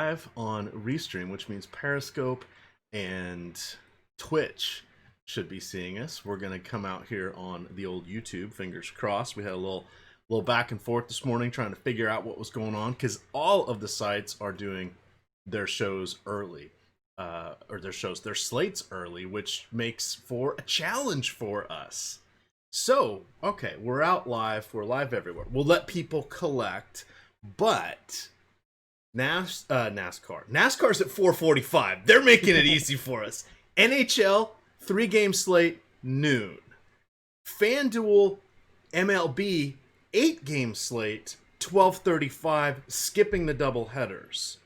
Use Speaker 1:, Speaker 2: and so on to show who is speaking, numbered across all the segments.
Speaker 1: live on Restream, which means Periscope and Twitch should be seeing us. We're going to come out here on the old YouTube, fingers crossed. We had a little back and forth this morning trying to figure out what was going on, because all of the sites are doing their shows early, or their slates early, which makes for a challenge for us. So, okay, we're out live. We're live everywhere. We'll let people collect, but NASCAR's at 4:45. They're making it easy for us. NHL 3-game slate noon. FanDuel MLB 8-game slate 12:35, skipping the double headers.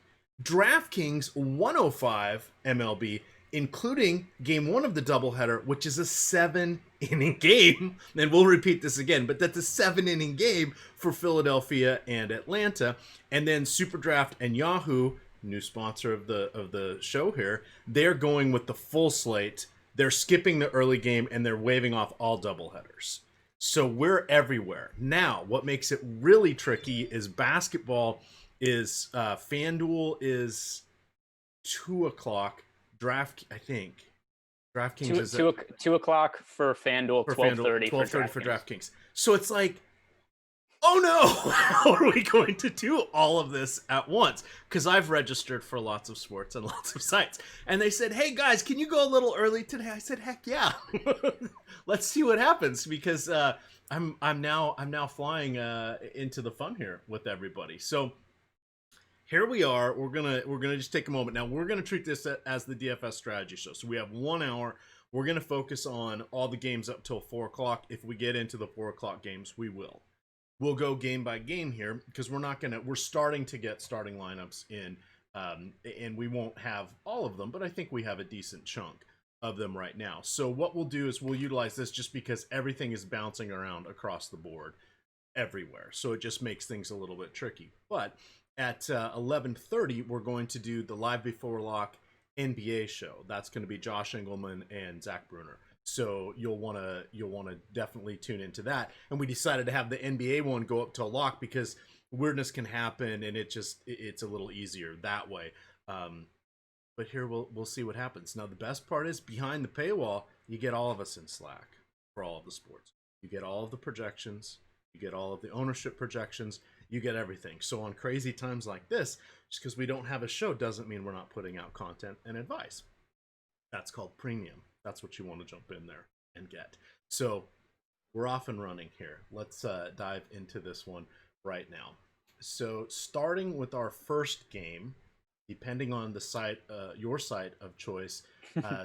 Speaker 1: DraftKings 105 MLB, including game 1 of the doubleheader, which is a 7-inning game. And we'll repeat this again, but that's a 7-inning game for Philadelphia and Atlanta. And then SuperDraft and Yahoo, new sponsor of the show here, they're going with the full slate. They're skipping the early game and they're waving off all doubleheaders. So we're everywhere. Now, what makes it really tricky is basketball is FanDuel is 2 o'clock. DraftKings is
Speaker 2: 2 o'clock for FanDuel, 12:30
Speaker 1: for DraftKings. So it's like, oh no, how are we going to do all of this at once? Because I've registered for lots of sports and lots of sites, and they said, "Hey guys, can you go a little early today?" I said, "Heck yeah, let's see what happens." Because I'm now flying into the fun here with everybody. So here we are. We're gonna just take a moment now. We're gonna treat this as the DFS strategy show. So we have 1 hour. We're gonna focus on all the games up till 4 o'clock. If we get into the 4 o'clock games, we will. We'll go game by game here because we're starting to get starting lineups in, and we won't have all of them, but I think we have a decent chunk of them right now. So what we'll do is we'll utilize this just because everything is bouncing around across the board everywhere. So it just makes things a little bit tricky. But at 11:30, we're going to do the Live Before Lock NBA show. That's going to be Josh Engelman and Zach Bruner. So you'll want to definitely tune into that. And we decided to have the NBA one go up to a lock because weirdness can happen, and it's a little easier that way. But here we'll see what happens. Now the best part is behind the paywall, you get all of us in Slack for all of the sports. You get all of the projections. You get all of the ownership projections. You get everything. So on crazy times like this, just because we don't have a show doesn't mean we're not putting out content and advice. That's called premium. That's what you want to jump in there and get. So we're off and running here. Let's dive into this one right now. So starting with our first game, depending on the site, your site of choice,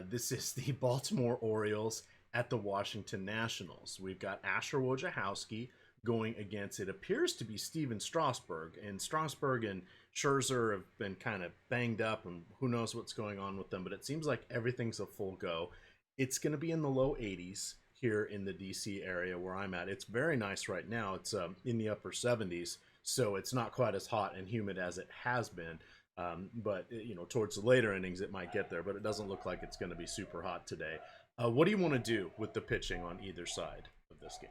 Speaker 1: this is the Baltimore Orioles at the Washington Nationals. We've got Asher Wojciechowski going against, it appears to be Steven Strasburg. And Strasburg and Scherzer have been kind of banged up, and who knows what's going on with them, but it seems like everything's a full go. It's going to be in the low 80s here in the DC area where I'm at. It's very nice right now. It's in the upper 70s, so it's not quite as hot and humid as it has been. But towards the later innings, it might get there, but it doesn't look like it's going to be super hot today. What do you want to do with the pitching on either side of this game?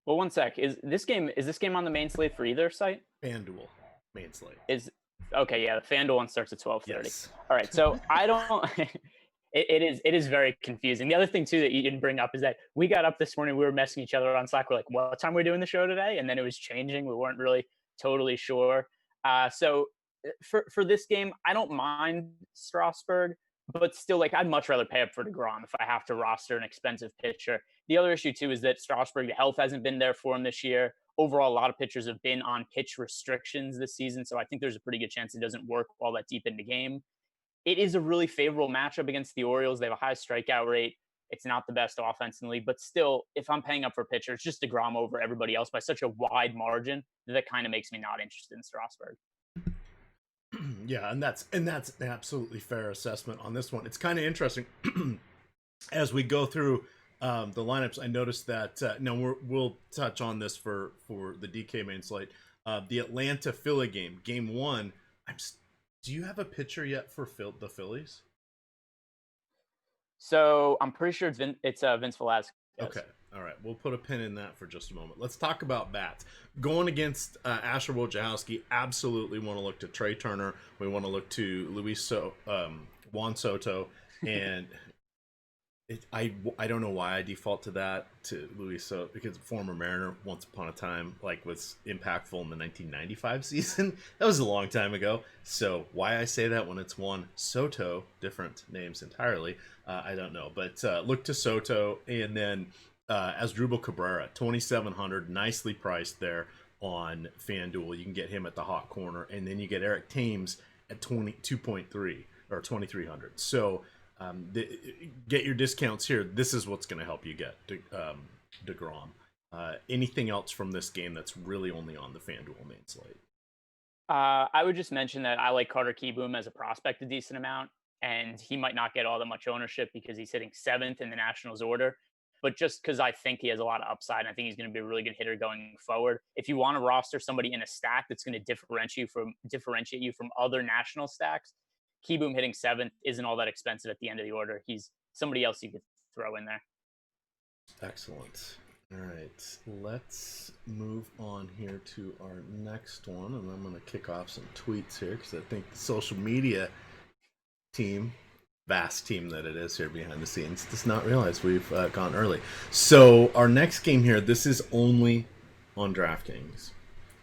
Speaker 2: Well, one sec. Is this game on the main slate for either site?
Speaker 1: FanDuel main slate.
Speaker 2: Okay, yeah, the FanDuel one starts at 12:30.
Speaker 1: Yes.
Speaker 2: All right, so I don't it is very confusing. The other thing too that you didn't bring up is that we got up this morning, we were messaging each other on Slack. We're like, what time we're doing the show today? And then it was changing. We weren't really totally sure. So for this game, I don't mind Strasburg, but still, like, I'd much rather pay up for DeGrom if I have to roster an expensive pitcher. The other issue too is that Strasburg, the health hasn't been there for him this year. Overall, a lot of pitchers have been on pitch restrictions this season, so I think there's a pretty good chance it doesn't work all that deep in the game. It is a really favorable matchup against the Orioles. They have a high strikeout rate. It's not the best offense in the league, but still, if I'm paying up for a pitcher, it's just DeGrom over everybody else by such a wide margin that kind of makes me not interested in Strasburg.
Speaker 1: Yeah, and that's an absolutely fair assessment on this one. It's kind of interesting as we go through the lineups. I noticed that we'll touch on this for the DK main slate. The Atlanta Philly game 1. Do you have a pitcher yet for the Phillies?
Speaker 2: So I'm pretty sure it's Vince Velasquez. Yes.
Speaker 1: Okay. All right. We'll put a pin in that for just a moment. Let's talk about bats. Going against Asher Wojciechowski, absolutely want to look to Trey Turner. We want to look to Juan Soto. And I don't know why I default to that, to Luis Soto, because former Mariner once upon a time was impactful in the 1995 season. That was a long time ago. So why I say that when it's Juan Soto, different names entirely, I don't know. But look to Soto, and then Asdrubal Cabrera, 2,700, nicely priced there on FanDuel. You can get him at the hot corner, and then you get Eric Thames at 22.3 or 2,300. So get your discounts here. This is what's going to help you get DeGrom. Anything else from this game that's really only on the FanDuel main slate?
Speaker 2: I would just mention that I like Carter Kieboom as a prospect a decent amount, and he might not get all that much ownership because he's hitting 7th in the Nationals order. But just because I think he has a lot of upside, and I think he's going to be a really good hitter going forward. If you want to roster somebody in a stack that's going to differentiate you from other national stacks, Kieboom hitting 7th isn't all that expensive at the end of the order. He's somebody else you could throw in there.
Speaker 1: Excellent. All right, let's move on here to our next one, and I'm going to kick off some tweets here because I think the social media team, vast team that it is here behind the scenes, does not realize we've gone early. So our next game here, this is only on DraftKings.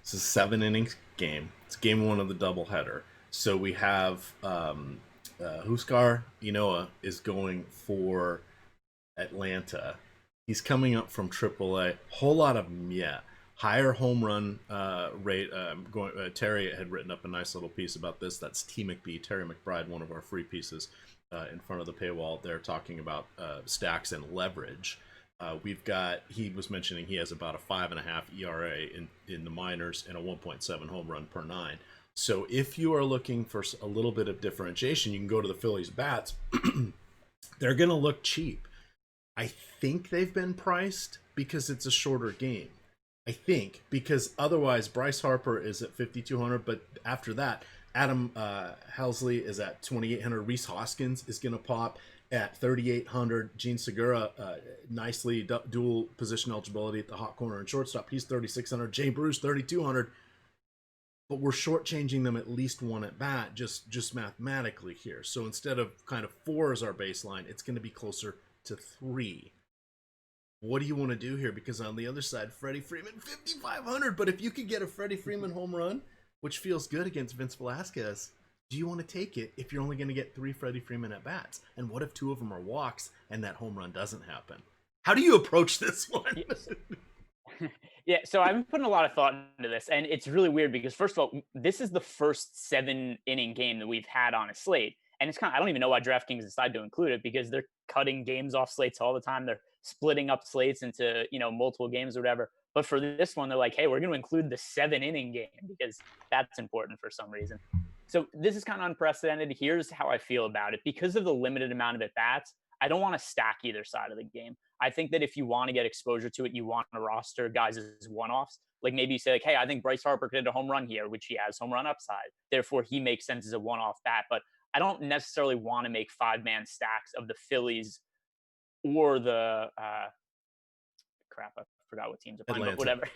Speaker 1: This is a 7-inning game. It's game 1 of the doubleheader. So we have Huascar Ynoa is going for Atlanta. He's coming up from AAA. Whole lot of higher home run rate. Terry had written up a nice little piece about this. That's T McBee, Terry McBride, one of our free pieces in front of the paywall. They're talking about stacks and leverage. He was mentioning he has about a 5.5 ERA in the minors and a 1.7 home run per 9. So if you are looking for a little bit of differentiation, you can go to the Phillies bats. They're going to look cheap. I think they've been priced because it's a shorter game. I think because otherwise Bryce Harper is at 5,200, but after that, Adam Helsley is at 2,800. Rhys Hoskins is going to pop at 3,800. Gene Segura, nicely dual position eligibility at the hot corner and shortstop. He's 3,600. Jay Bruce, 3,200. But we're shortchanging them at least one at bat, just mathematically here. So instead of kind of 4 as our baseline, it's going to be closer to 3. What do you want to do here? Because on the other side, Freddie Freeman, 5,500. But if you could get a Freddie Freeman home run, which feels good against Vince Velasquez, do you want to take it if you're only going to get 3 Freddie Freeman at bats? And what if 2 of them are walks and that home run doesn't happen? How do you approach this one?
Speaker 2: Yes. Yeah, so I've been putting a lot of thought into this, and it's really weird because, first of all, this is the first 7-inning game that we've had on a slate, and it's I don't even know why DraftKings decided to include it because they're cutting games off slates all the time. They're splitting up slates into multiple games or whatever. But for this one, they're like, hey, we're going to include the 7-inning game because that's important for some reason. So this is kind of unprecedented. Here's how I feel about it. Because of the limited amount of at-bats, I don't want to stack either side of the game. I think that if you want to get exposure to it, you want to roster guys as one-offs. Like maybe you say, like, hey, I think Bryce Harper could hit a home run here, which he has home run upside. Therefore, he makes sense as a one-off bat. But I don't necessarily want to make 5-man stacks of the Phillies or the crap. I forgot what teams are playing, but whatever.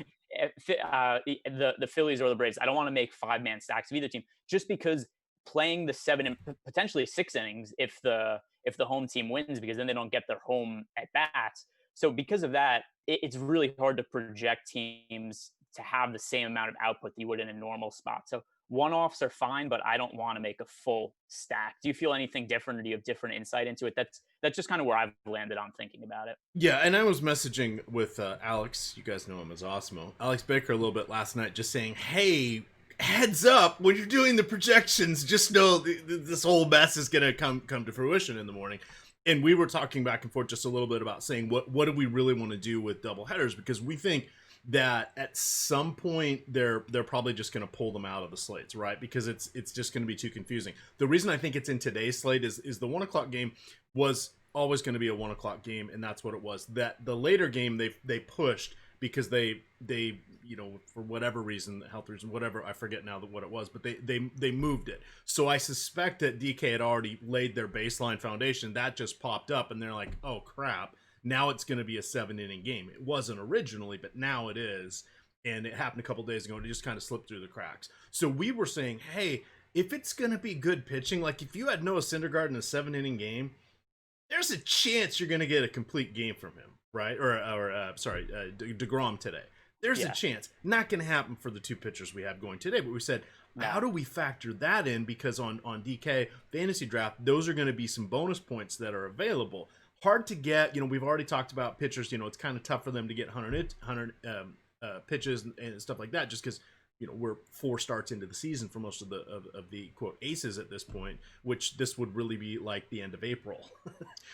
Speaker 2: The Phillies or the Braves. I don't want to make 5-man stacks of either team just because playing the 7 and potentially 6 innings if the home team wins, because then they don't get their home at bats. So because of that, it's really hard to project teams to have the same amount of output that you would in a normal spot. So one-offs are fine, but I don't want to make a full stack. Do you feel anything different, or do you have different insight into it? That's just kind of where I've landed on thinking about it.
Speaker 1: Yeah, and I was messaging with Alex. You guys know him as Awesemo. Alex Baker a little bit last night, just saying, hey, heads up, when you're doing the projections, just know this whole mess is going to come to fruition in the morning. And we were talking back and forth just a little bit about saying what do we really want to do with double headers, because we think that at some point they're probably just going to pull them out of the slates, right? Because it's just going to be too confusing. The reason I think it's in today's slate is the 1 o'clock game was always going to be a 1 o'clock game, and that's what it was. That the later game they pushed because they for whatever reason, health reason, whatever, I forget now what it was, but they moved it. So I suspect that DK had already laid their baseline foundation. That just popped up, and they're like, oh crap, now it's going to be a 7-inning game. It wasn't originally, but now it is. And it happened a couple days ago, and it just kind of slipped through the cracks. So we were saying, hey, if it's going to be good pitching, like if you had Noah Syndergaard in a 7-inning game, there's a chance you're going to get a complete game from him, right? DeGrom today. There's a chance. Not going to happen for the two pitchers we have going today, but we said, how do we factor that in? Because on DK Fantasy Draft, those are going to be some bonus points that are available. Hard to get. We've already talked about pitchers. It's kind of tough for them to get 100 pitches and stuff like that, just because we're 4 starts into the season for most of the quote aces at this point, which this would really be like the end of April.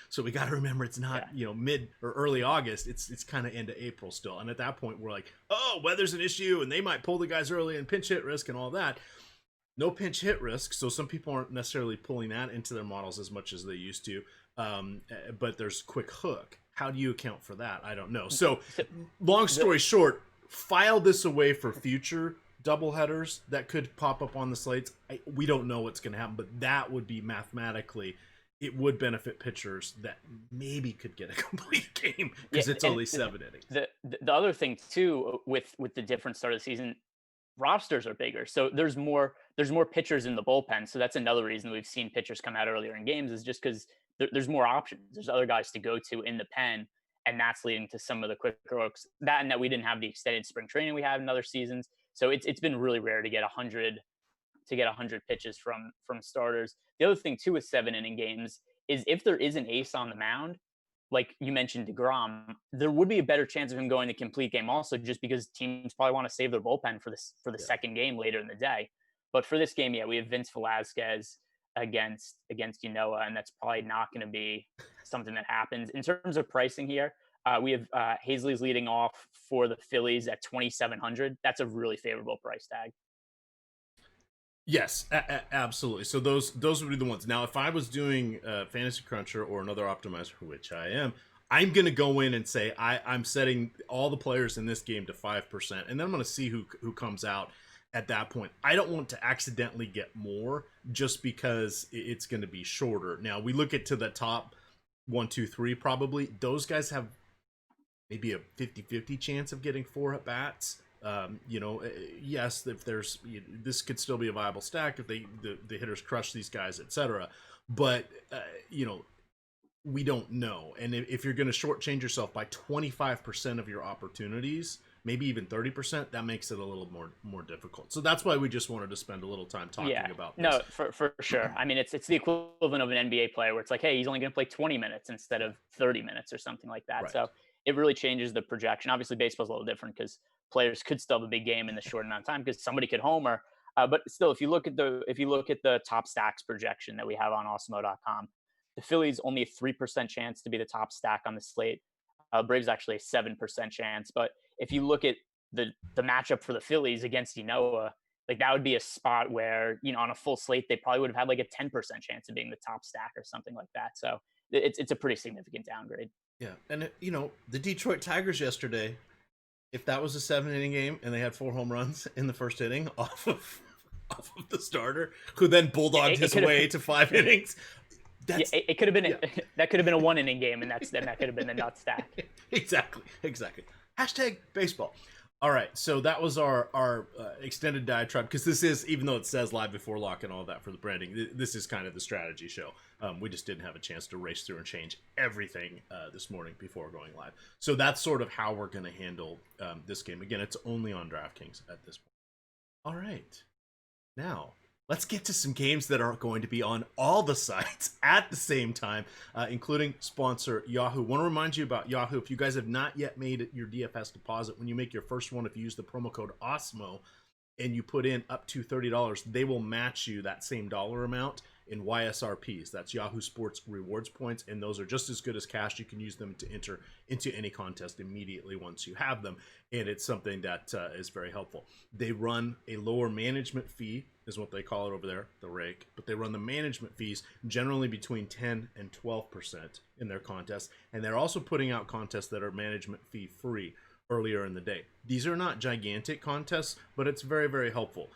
Speaker 1: So we got to remember it's not mid or early August. It's kind of end of April still, and at that point we're like, oh, weather's an issue, and they might pull the guys early and pinch hit risk and all that. No pinch hit risk, so some people aren't necessarily pulling that into their models as much as they used to. But there's quick hook. How do you account for that? I don't know. So long story short, file this away for future doubleheaders that could pop up on the slates. We don't know what's going to happen, but that would be mathematically, it would benefit pitchers that maybe could get a complete game because it's only 7 innings.
Speaker 2: The other thing too, with the different start of the season, rosters are bigger, so there's more pitchers in the bullpen. So that's another reason we've seen pitchers come out earlier in games, is just because there's more options. There's other guys to go to in the pen, and that's leading to some of the quicker hooks. That, and that we didn't have the extended spring training we had in other seasons. So it's been really rare to get 100 pitches from starters. The other thing too with 7-inning games is if there is an ace on the mound, like you mentioned DeGrom, there would be a better chance of him going the complete game also, just because teams probably want to save their bullpen for the second game later in the day. But for this game, we have Vince Velasquez against Ynoa, and that's probably not going to be something that happens. In terms of pricing here, we have Hazley's leading off for the Phillies at 2,700. That's a really favorable price tag.
Speaker 1: Yes, absolutely. So those would be the ones. Now, if I was doing Fantasy Cruncher or another optimizer, which I am, I'm going to go in and say I'm setting all the players in this game to 5%, and then I'm going to see who comes out at that point. I don't want to accidentally get more just because it's going to be shorter. Now, we look at to the top 1, 2, 3 probably. Those guys have maybe a 50-50 chance of getting 4 at bats. Yes, if there's, this could still be a viable stack if the hitters crush these guys, etc. But we don't know. And if you're going to shortchange yourself by 25% of your opportunities, maybe even 30%, that makes it a little more difficult. So that's why we just wanted to spend a little time talking about this.
Speaker 2: No, for sure. I mean, it's the equivalent of an NBA player where it's like, hey, he's only going to play 20 minutes instead of 30 minutes or something like that. Right. So it really changes the projection. Obviously, baseball's a little different because players could still have a big game in the short amount of time because somebody could homer. But still, if you look at the top stacks projection that we have on Awesemo.com, the Phillies only a 3% chance to be the top stack on the slate. Braves actually a 7% chance. But if you look at the matchup for the Phillies against Ynoa, like that would be a spot where, on a full slate, they probably would have had like a 10% chance of being the top stack or something like that. So it's a pretty significant downgrade.
Speaker 1: Yeah. And, the Detroit Tigers yesterday, if that was a 7-inning game and they had 4 home runs in the first inning off of the starter, who then bulldogged his way to 5 innings.
Speaker 2: It could have been that could have been a 1-inning game, and that could have been the nut stack.
Speaker 1: Exactly. Hashtag baseball. All right, so that was our extended diatribe, because this is, even though it says live before lock and all that for the branding, this is kind of the strategy show. We just didn't have a chance to race through and change everything this morning before going live. So that's sort of how we're going to handle this game. Again, it's only on DraftKings at this point. All right, now let's get to some games that are going to be on all the sites at the same time, including sponsor Yahoo. Want to remind you about Yahoo. If you guys have not yet made your DFS deposit, when you make your first one, if you use the promo code Awesemo and you put in up to $30, they will match you that same dollar amount in YSRPs. That's Yahoo Sports Rewards points, and those are just as good as cash. You can use them to enter into any contest immediately once you have them, and it's something that is very helpful. They run a lower management fee, is what they call it over there, the rake, but they run the management fees generally between 10 and 12% in their contests, and they're also putting out contests that are management fee free earlier in the day. These are not gigantic contests, but it's very, very helpful.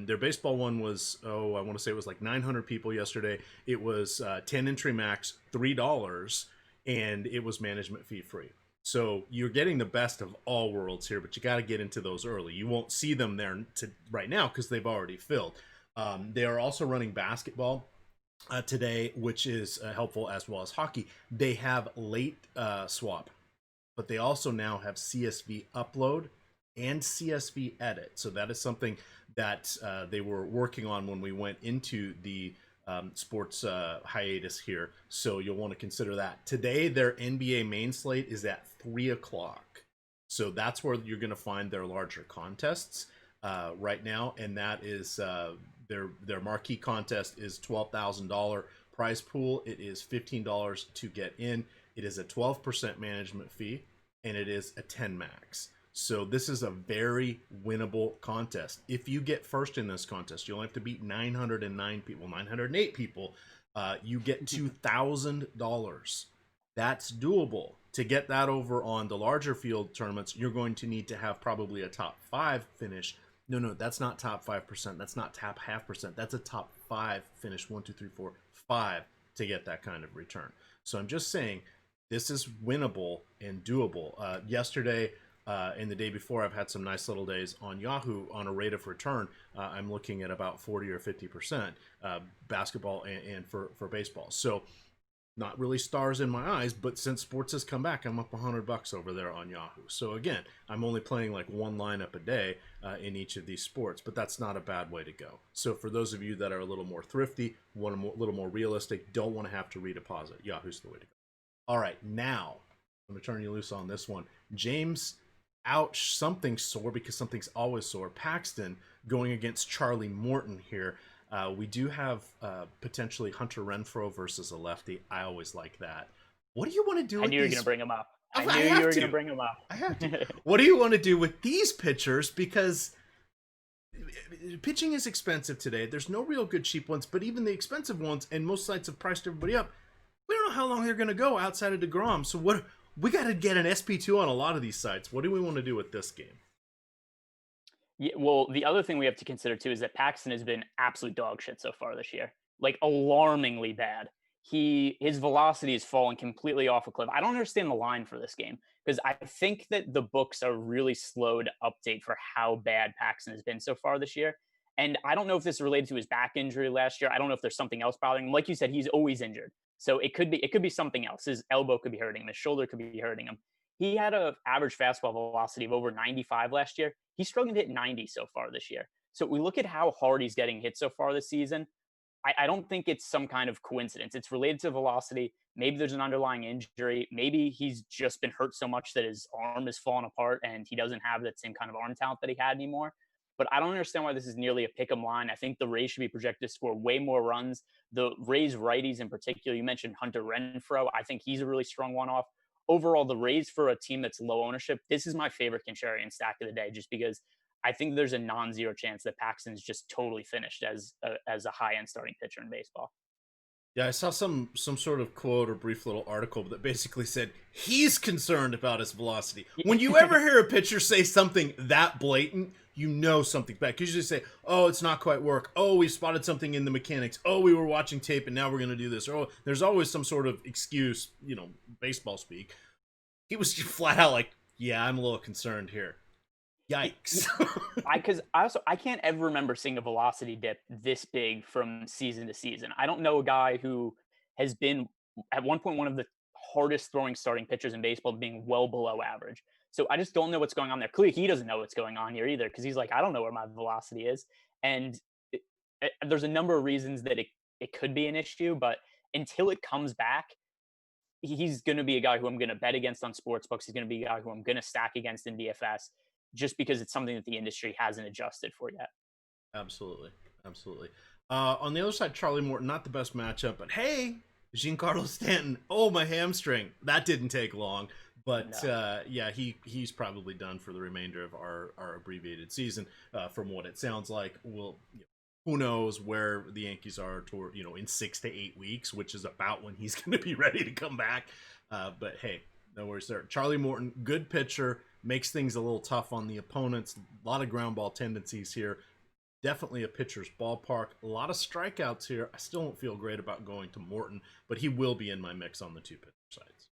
Speaker 1: Their baseball one was, I want to say it was like 900 people yesterday. It was 10 entry max, $3. and it was management fee free. So you're getting the best of all worlds here, but you got to get into those early. You won't see them there right now because they've already filled. They are also running basketball today, which is helpful, as well as hockey. They have late swap, but they also now have CSV upload and CSV edit. So that is something that they were working on when we went into the sports hiatus here. So you'll want to consider that. Today, their NBA main slate is at 3 o'clock. So that's where you're going to find their larger contests right now. And that is their marquee contest is $12,000 prize pool. It is $15 to get in. It is a 12% management fee, and it is a 10 max. So this is a very winnable contest. If you get first in this contest, you'll have to beat 909 people, 908 people. You get $2,000. That's doable. To get that over on the larger field tournaments, you're going to need to have probably a top 5 finish. No, that's not top 5%. That's not top 0.5%. That's a top 5 finish. 1, 2, 3, 4, 5 to get that kind of return. So I'm just saying this is winnable and doable. Yesterday, and the day before, I've had some nice little days on Yahoo on a rate of return. I'm looking at about 40 or 50% basketball and for baseball. So not really stars in my eyes, but since sports has come back, I'm up $100 over there on Yahoo. So again, I'm only playing like one lineup a day in each of these sports, but that's not a bad way to go. So for those of you that are a little more thrifty, want a little more realistic, don't want to have to redeposit, Yahoo's the way to go. All right, now I'm going to turn you loose on this one. James, ouch, something's sore because something's always sore. Paxton going against Charlie Morton here. We do have potentially Hunter Renfroe versus a lefty. I always like that. What do you want to do?
Speaker 2: I knew you were going to bring him up. I knew you were going to bring him up.
Speaker 1: I have to. What do you want to do with these pitchers? Because pitching is expensive today. There's no real good cheap ones, but even the expensive ones, and most sites have priced everybody up. We don't know how long they're going to go outside of DeGrom. So what? We got to get an SP2 on a lot of these sites. What do we want to do with this game?
Speaker 2: Yeah, well, the other thing we have to consider too is that Paxton has been absolute dog shit so far this year, like alarmingly bad. His velocity has fallen completely off a cliff. I don't understand the line for this game because I think that the books are really slow to update for how bad Paxton has been so far this year. And I don't know if this is related to his back injury last year. I don't know if there's something else bothering him. Like you said, he's always injured. So it could be something else. His elbow could be hurting him. His shoulder could be hurting him. He had an average fastball velocity of over 95 last year. He's struggling to hit 90 so far this year. So we look at how hard he's getting hit so far this season. I don't think it's some kind of coincidence. It's related to velocity. Maybe there's an underlying injury. Maybe he's just been hurt so much that his arm is falling apart and he doesn't have that same kind of arm talent that he had anymore. But I don't understand why this is nearly a pick'em line. I think the Rays should be projected to score way more runs. The Rays righties in particular, you mentioned Hunter Renfroe. I think he's a really strong one-off. Overall, the Rays for a team that's low ownership, this is my favorite contrarian stack of the day, just because I think there's a non-zero chance that Paxton's just totally finished as a high-end starting pitcher in baseball.
Speaker 1: Yeah, I saw some sort of quote or brief little article that basically said he's concerned about his velocity. When you ever hear a pitcher say something that blatant, you know something bad. Because you just say, oh, it's not quite work. Oh, we spotted something in the mechanics. Oh, we were watching tape and now we're going to do this. Oh, there's always some sort of excuse, baseball speak. He was flat out like, yeah, I'm a little concerned here. Yikes.
Speaker 2: Because I can't ever remember seeing a velocity dip this big from season to season. I don't know a guy who has been at one point one of the hardest throwing starting pitchers in baseball being well below average. So I just don't know what's going on there. Clearly, he doesn't know what's going on here either because he's like, I don't know where my velocity is. And there's a number of reasons that it could be an issue, but until it comes back, he's going to be a guy who I'm going to bet against on sportsbooks. He's going to be a guy who I'm going to stack against in DFS just because it's something that the industry hasn't adjusted for yet.
Speaker 1: Absolutely. On the other side, Charlie Morton, not the best matchup, but hey, Giancarlo Stanton. Oh, my hamstring. That didn't take long. But no. He's probably done for the remainder of our abbreviated season. From what it sounds like, who knows where the Yankees are toward, in 6 to 8 weeks, which is about when he's going to be ready to come back. But hey, no worries there. Charlie Morton, good pitcher, makes things a little tough on the opponents. A lot of ground ball tendencies here. Definitely a pitcher's ballpark. A lot of strikeouts here. I still don't feel great about going to Morton, but he will be in my mix on the two pitcher sides.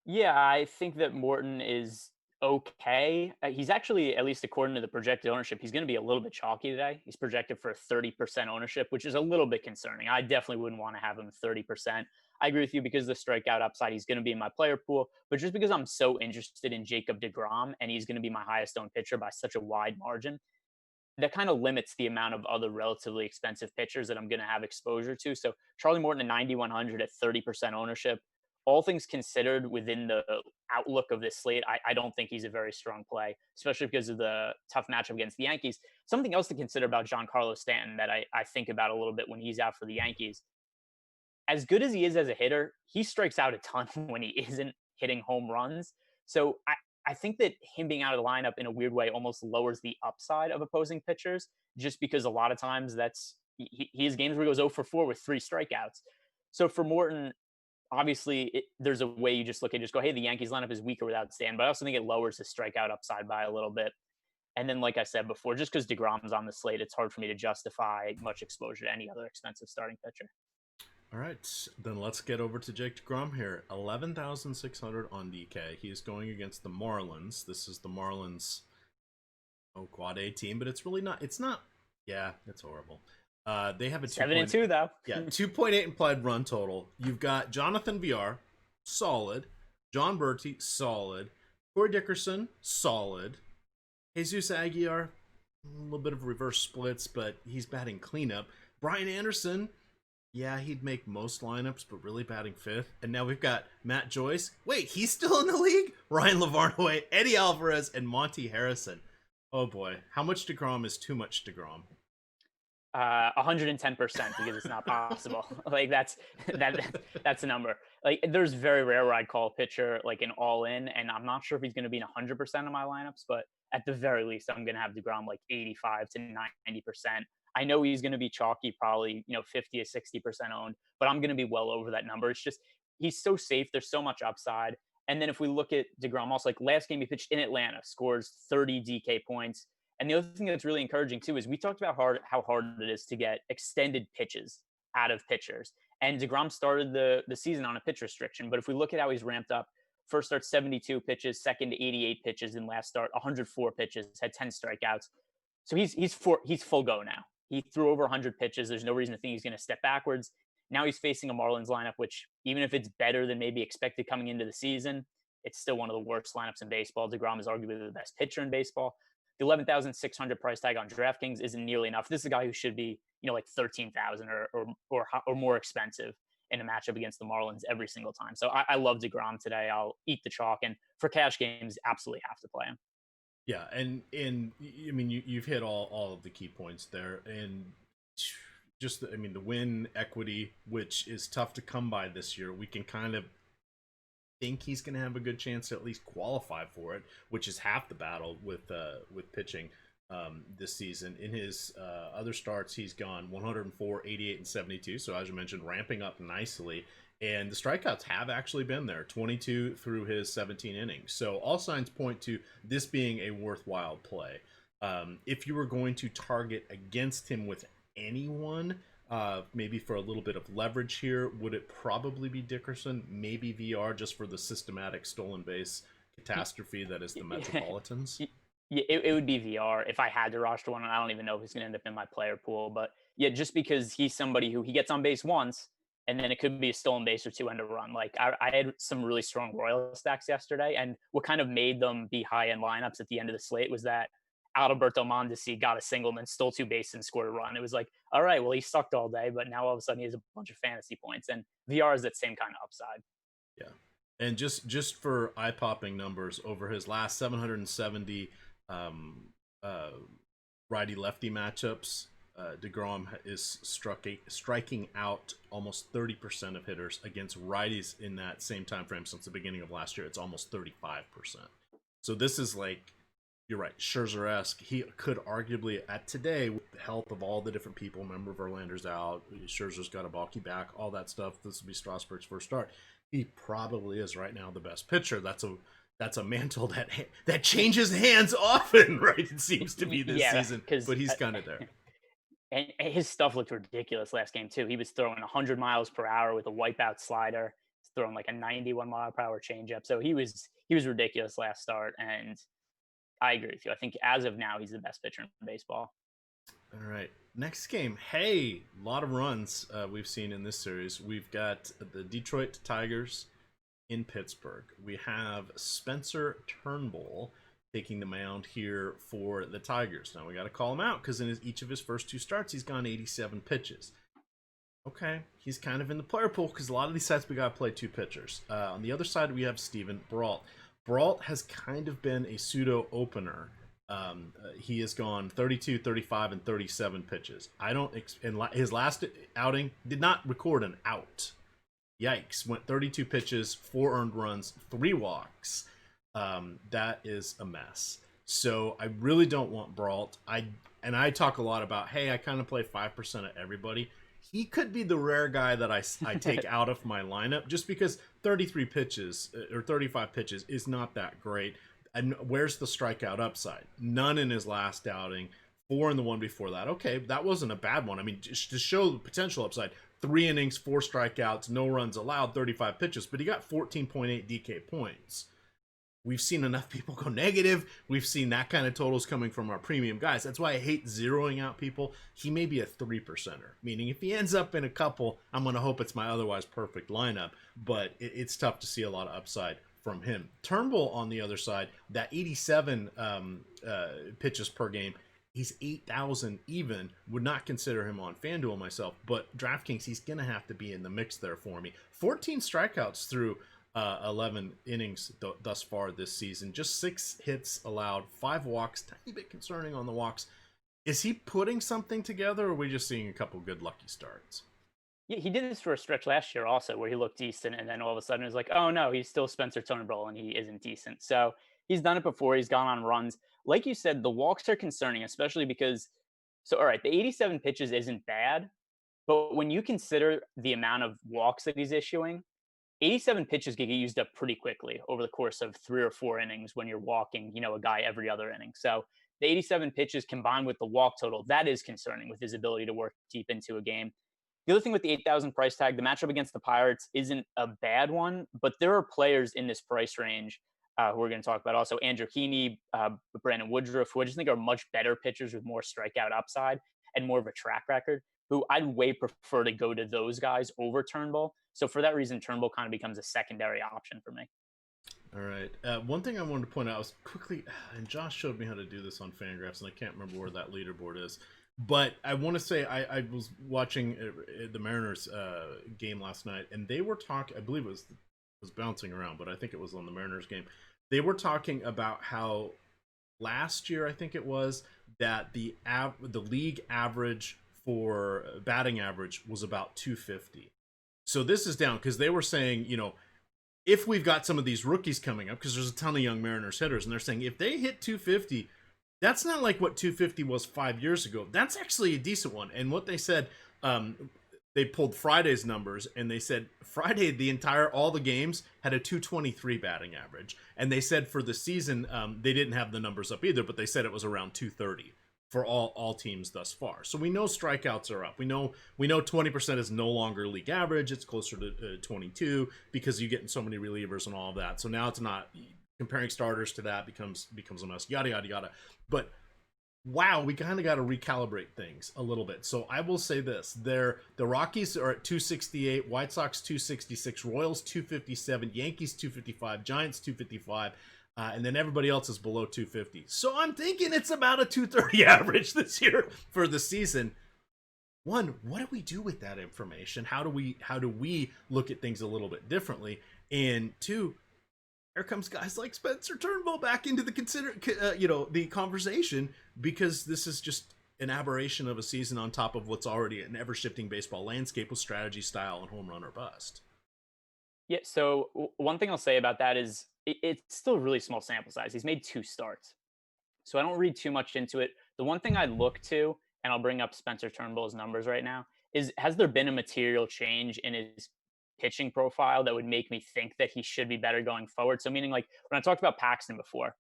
Speaker 2: Yeah, I think that Morton is okay. He's actually, at least according to the projected ownership, he's going to be a little bit chalky today. He's projected for 30% ownership, which is a little bit concerning. I definitely wouldn't want to have him 30%. I agree with you because of the strikeout upside, he's going to be in my player pool. But just because I'm so interested in Jacob DeGrom and he's going to be my highest owned pitcher by such a wide margin, that kind of limits the amount of other relatively expensive pitchers that I'm going to have exposure to. So Charlie Morton at 9,100 at 30% ownership. All things considered, within the outlook of this slate, I don't think he's a very strong play, especially because of the tough matchup against the Yankees. Something else to consider about Giancarlo Stanton that I think about a little bit when he's out for the Yankees. As good as he is as a hitter, he strikes out a ton when he isn't hitting home runs. So I think that him being out of the lineup in a weird way almost lowers the upside of opposing pitchers, just because a lot of times he has games where he goes 0 for 4 with 3 strikeouts. So for Morton, obviously there's a way you just look at just go, hey, the Yankees lineup is weaker without Stan, but I also think it lowers his strikeout upside by a little bit. And then, like I said before, just because DeGrom's on the slate, it's hard for me to justify much exposure to any other expensive starting pitcher.
Speaker 1: All right, then let's get over to Jake DeGrom here. 11,600 on DK. He is going against the Marlins. This is the Marlins quad A team, but it's really not. It's not. Yeah, it's horrible. They have a
Speaker 2: 7-2 though.
Speaker 1: Yeah, 2.8 implied run total. You've got Jonathan VR, solid. John Bertie, solid. Corey Dickerson, solid. Jesus Aguilar, a little bit of reverse splits, but he's batting cleanup. Brian Anderson, yeah, he'd make most lineups, but really batting fifth. And now we've got Matt Joyce. Wait, he's still in the league? Ryan Lavarnway, Eddie Alvarez, and Monty Harrison. Oh boy, how much DeGrom is too much DeGrom?
Speaker 2: 110% because it's not possible. Like that's a number. Like there's very rare where I'd call a pitcher like an all in, and I'm not sure if he's going to be in 100% of my lineups, but at the very least, I'm going to have DeGrom like 85 to 90%. I know he's going to be chalky, probably 50 to 60% owned, but I'm going to be well over that number. It's just he's so safe. There's so much upside. And then if we look at DeGrom, also like last game he pitched in Atlanta, scores 30 DK points. And the other thing that's really encouraging too is we talked about how hard it is to get extended pitches out of pitchers. And DeGrom started the season on a pitch restriction. But if we look at how he's ramped up, first start 72 pitches, second 88 pitches, and last start 104 pitches, had 10 strikeouts. So he's full go now. He threw over 100 pitches. There's no reason to think he's going to step backwards. Now he's facing a Marlins lineup, which even if it's better than maybe expected coming into the season, it's still one of the worst lineups in baseball. DeGrom is arguably the best pitcher in baseball. The 11,600 price tag on DraftKings isn't nearly enough. This is a guy who should be, like 13,000 or more expensive in a matchup against the Marlins every single time. So I love DeGrom today. I'll eat the chalk, and for cash games, absolutely have to play him.
Speaker 1: Yeah, and I mean you've hit all of the key points there, and just the win equity, which is tough to come by this year. We can kind of think he's going to have a good chance to at least qualify for it, which is half the battle with pitching this season. In his other starts, he's gone 104, 88, and 72. So as you mentioned, ramping up nicely. And the strikeouts have actually been there, 22 through his 17 innings. So all signs point to this being a worthwhile play. If you were going to target against him with anyone, maybe for a little bit of leverage here, would it probably be Dickerson? Maybe VR, just for the systematic stolen base catastrophe that is the Metropolitans?
Speaker 2: Yeah, it would be VR if I had to roster one. I don't even know if he's going to end up in my player pool. But yeah, just because he's somebody who he gets on base once, and then it could be a stolen base or two end a run. Like I had some really strong Royal stacks yesterday, and what kind of made them be high-end lineups at the end of the slate was that Adalberto Mondesi got a single and then stole 2 bases and scored a run. It was like, all right, well, he sucked all day, but now all of a sudden he has a bunch of fantasy points. And VR is that same kind of upside.
Speaker 1: Yeah. And just for eye-popping numbers, over his last 770 righty-lefty matchups, DeGrom is striking out almost 30% of hitters against righties in that same time frame since the beginning of last year. It's almost 35%. So this is like, you're right, Scherzer-esque. He could arguably, at today, with the health of all the different people, remember Verlander's out, Scherzer's got a bulky back, all that stuff. This will be Strasburg's first start. He probably is right now the best pitcher. That's a mantle that changes hands often, right? It seems to be this season, but he's kind of there.
Speaker 2: And his stuff looked ridiculous last game too. He was throwing 100 miles per hour with a wipeout slider, throwing like a 91 mile per hour changeup. So he was ridiculous last start, and I agree with you. I think as of now, he's the best pitcher in baseball.
Speaker 1: All right. Next game. Hey, a lot of runs we've seen in this series. We've got the Detroit Tigers in Pittsburgh. We have Spencer Turnbull taking the mound here for the Tigers. Now we got to call him out because in each of his first 2 starts, he's gone 87 pitches. Okay, he's kind of in the player pool because a lot of these sets we got to play 2 pitchers. On the other side, we have Steven Brault. Brault has kind of been a pseudo opener. He has gone 32, 35, and 37 pitches. His last outing did not record an out. Yikes! Went 32 pitches, 4 earned runs, 3 walks. That is a mess. So I really don't want Brault. I talk a lot about, hey, I kind of play 5% of everybody. He could be the rare guy that I take out of my lineup just because 33 pitches or 35 pitches is not that great. And where's the strikeout upside? None in his last outing. 4 in the one before that. Okay, that wasn't a bad one. I mean, just to show the potential upside, 3 innings, 4 strikeouts, no runs allowed, 35 pitches, but he got 14.8 DK points. We've seen enough people go negative. We've seen that kind of totals coming from our premium guys. That's why I hate zeroing out people. He may be a 3%er, meaning if he ends up in a couple, I'm going to hope it's my otherwise perfect lineup, but it's tough to see a lot of upside from him. Turnbull, on the other side, that 87 pitches per game, he's 8,000 even. Would not consider him on FanDuel myself, but DraftKings, he's going to have to be in the mix there for me. 14 strikeouts through 11 innings thus far this season. Just 6 hits allowed, 5 walks. Tiny bit concerning on the walks. Is he putting something together, or are we just seeing a couple good lucky starts?
Speaker 2: Yeah, he did this for a stretch last year also, where he looked decent, and then all of a sudden it was like, oh no, he's still Spencer Turnbull, and he isn't decent. So he's done it before. He's gone on runs. Like you said, the walks are concerning, especially because, so all right, the 87 pitches isn't bad, but when you consider the amount of walks that he's issuing, 87 pitches get used up pretty quickly over the course of 3 or 4 innings when you're walking, a guy every other inning. So the 87 pitches combined with the walk total, that is concerning with his ability to work deep into a game. The other thing with the 8,000 price tag, the matchup against the Pirates isn't a bad one, but there are players in this price range who we're going to talk about. Also, Andrew Heaney, Brandon Woodruff, who I just think are much better pitchers with more strikeout upside and more of a track record, who I'd way prefer to go to those guys over Turnbull. So for that reason, Turnbull kind of becomes a secondary option for me.
Speaker 1: All right. One thing I wanted to point out was quickly, and Josh showed me how to do this on FanGraphs, and I can't remember where that leaderboard is. But I want to say I was watching the Mariners game last night, and they were talking, I believe it was bouncing around, but I think it was on the Mariners game. They were talking about how last year, I think it was, that the league average for batting average was about 250. So this is down because they were saying, if we've got some of these rookies coming up, because there's a ton of young Mariners hitters, and they're saying if they hit 250, that's not like what 250 was 5 years ago. That's actually a decent one. And what they said, they pulled Friday's numbers, and they said Friday, all the games had a 223 batting average. And they said for the season, they didn't have the numbers up either, but they said it was around 230 for all teams thus far. So we know strikeouts are up. We know 20% is no longer league average. It's closer to 22 because you get so many relievers and all of that. So now it's not comparing starters to that becomes a mess. Yada yada yada. But wow, we kind of got to recalibrate things a little bit. So I will say this: the Rockies are at 268, White Sox 266, Royals 257, Yankees 255, Giants 255. And then everybody else is below 250. So I'm thinking it's about a 230 average this year for the season. One, what do we do with that information? How do we look at things a little bit differently? And two, here comes guys like Spencer Turnbull back into the conversation, because this is just an aberration of a season on top of what's already an ever-shifting baseball landscape with strategy, style, and home run or bust.
Speaker 2: Yeah, so one thing I'll say about that is it's still a really small sample size. He's made 2 starts. So I don't read too much into it. The one thing I look to, and I'll bring up Spencer Turnbull's numbers right now, is has there been a material change in his pitching profile that would make me think that he should be better going forward? So meaning, like when I talked about Paxton before,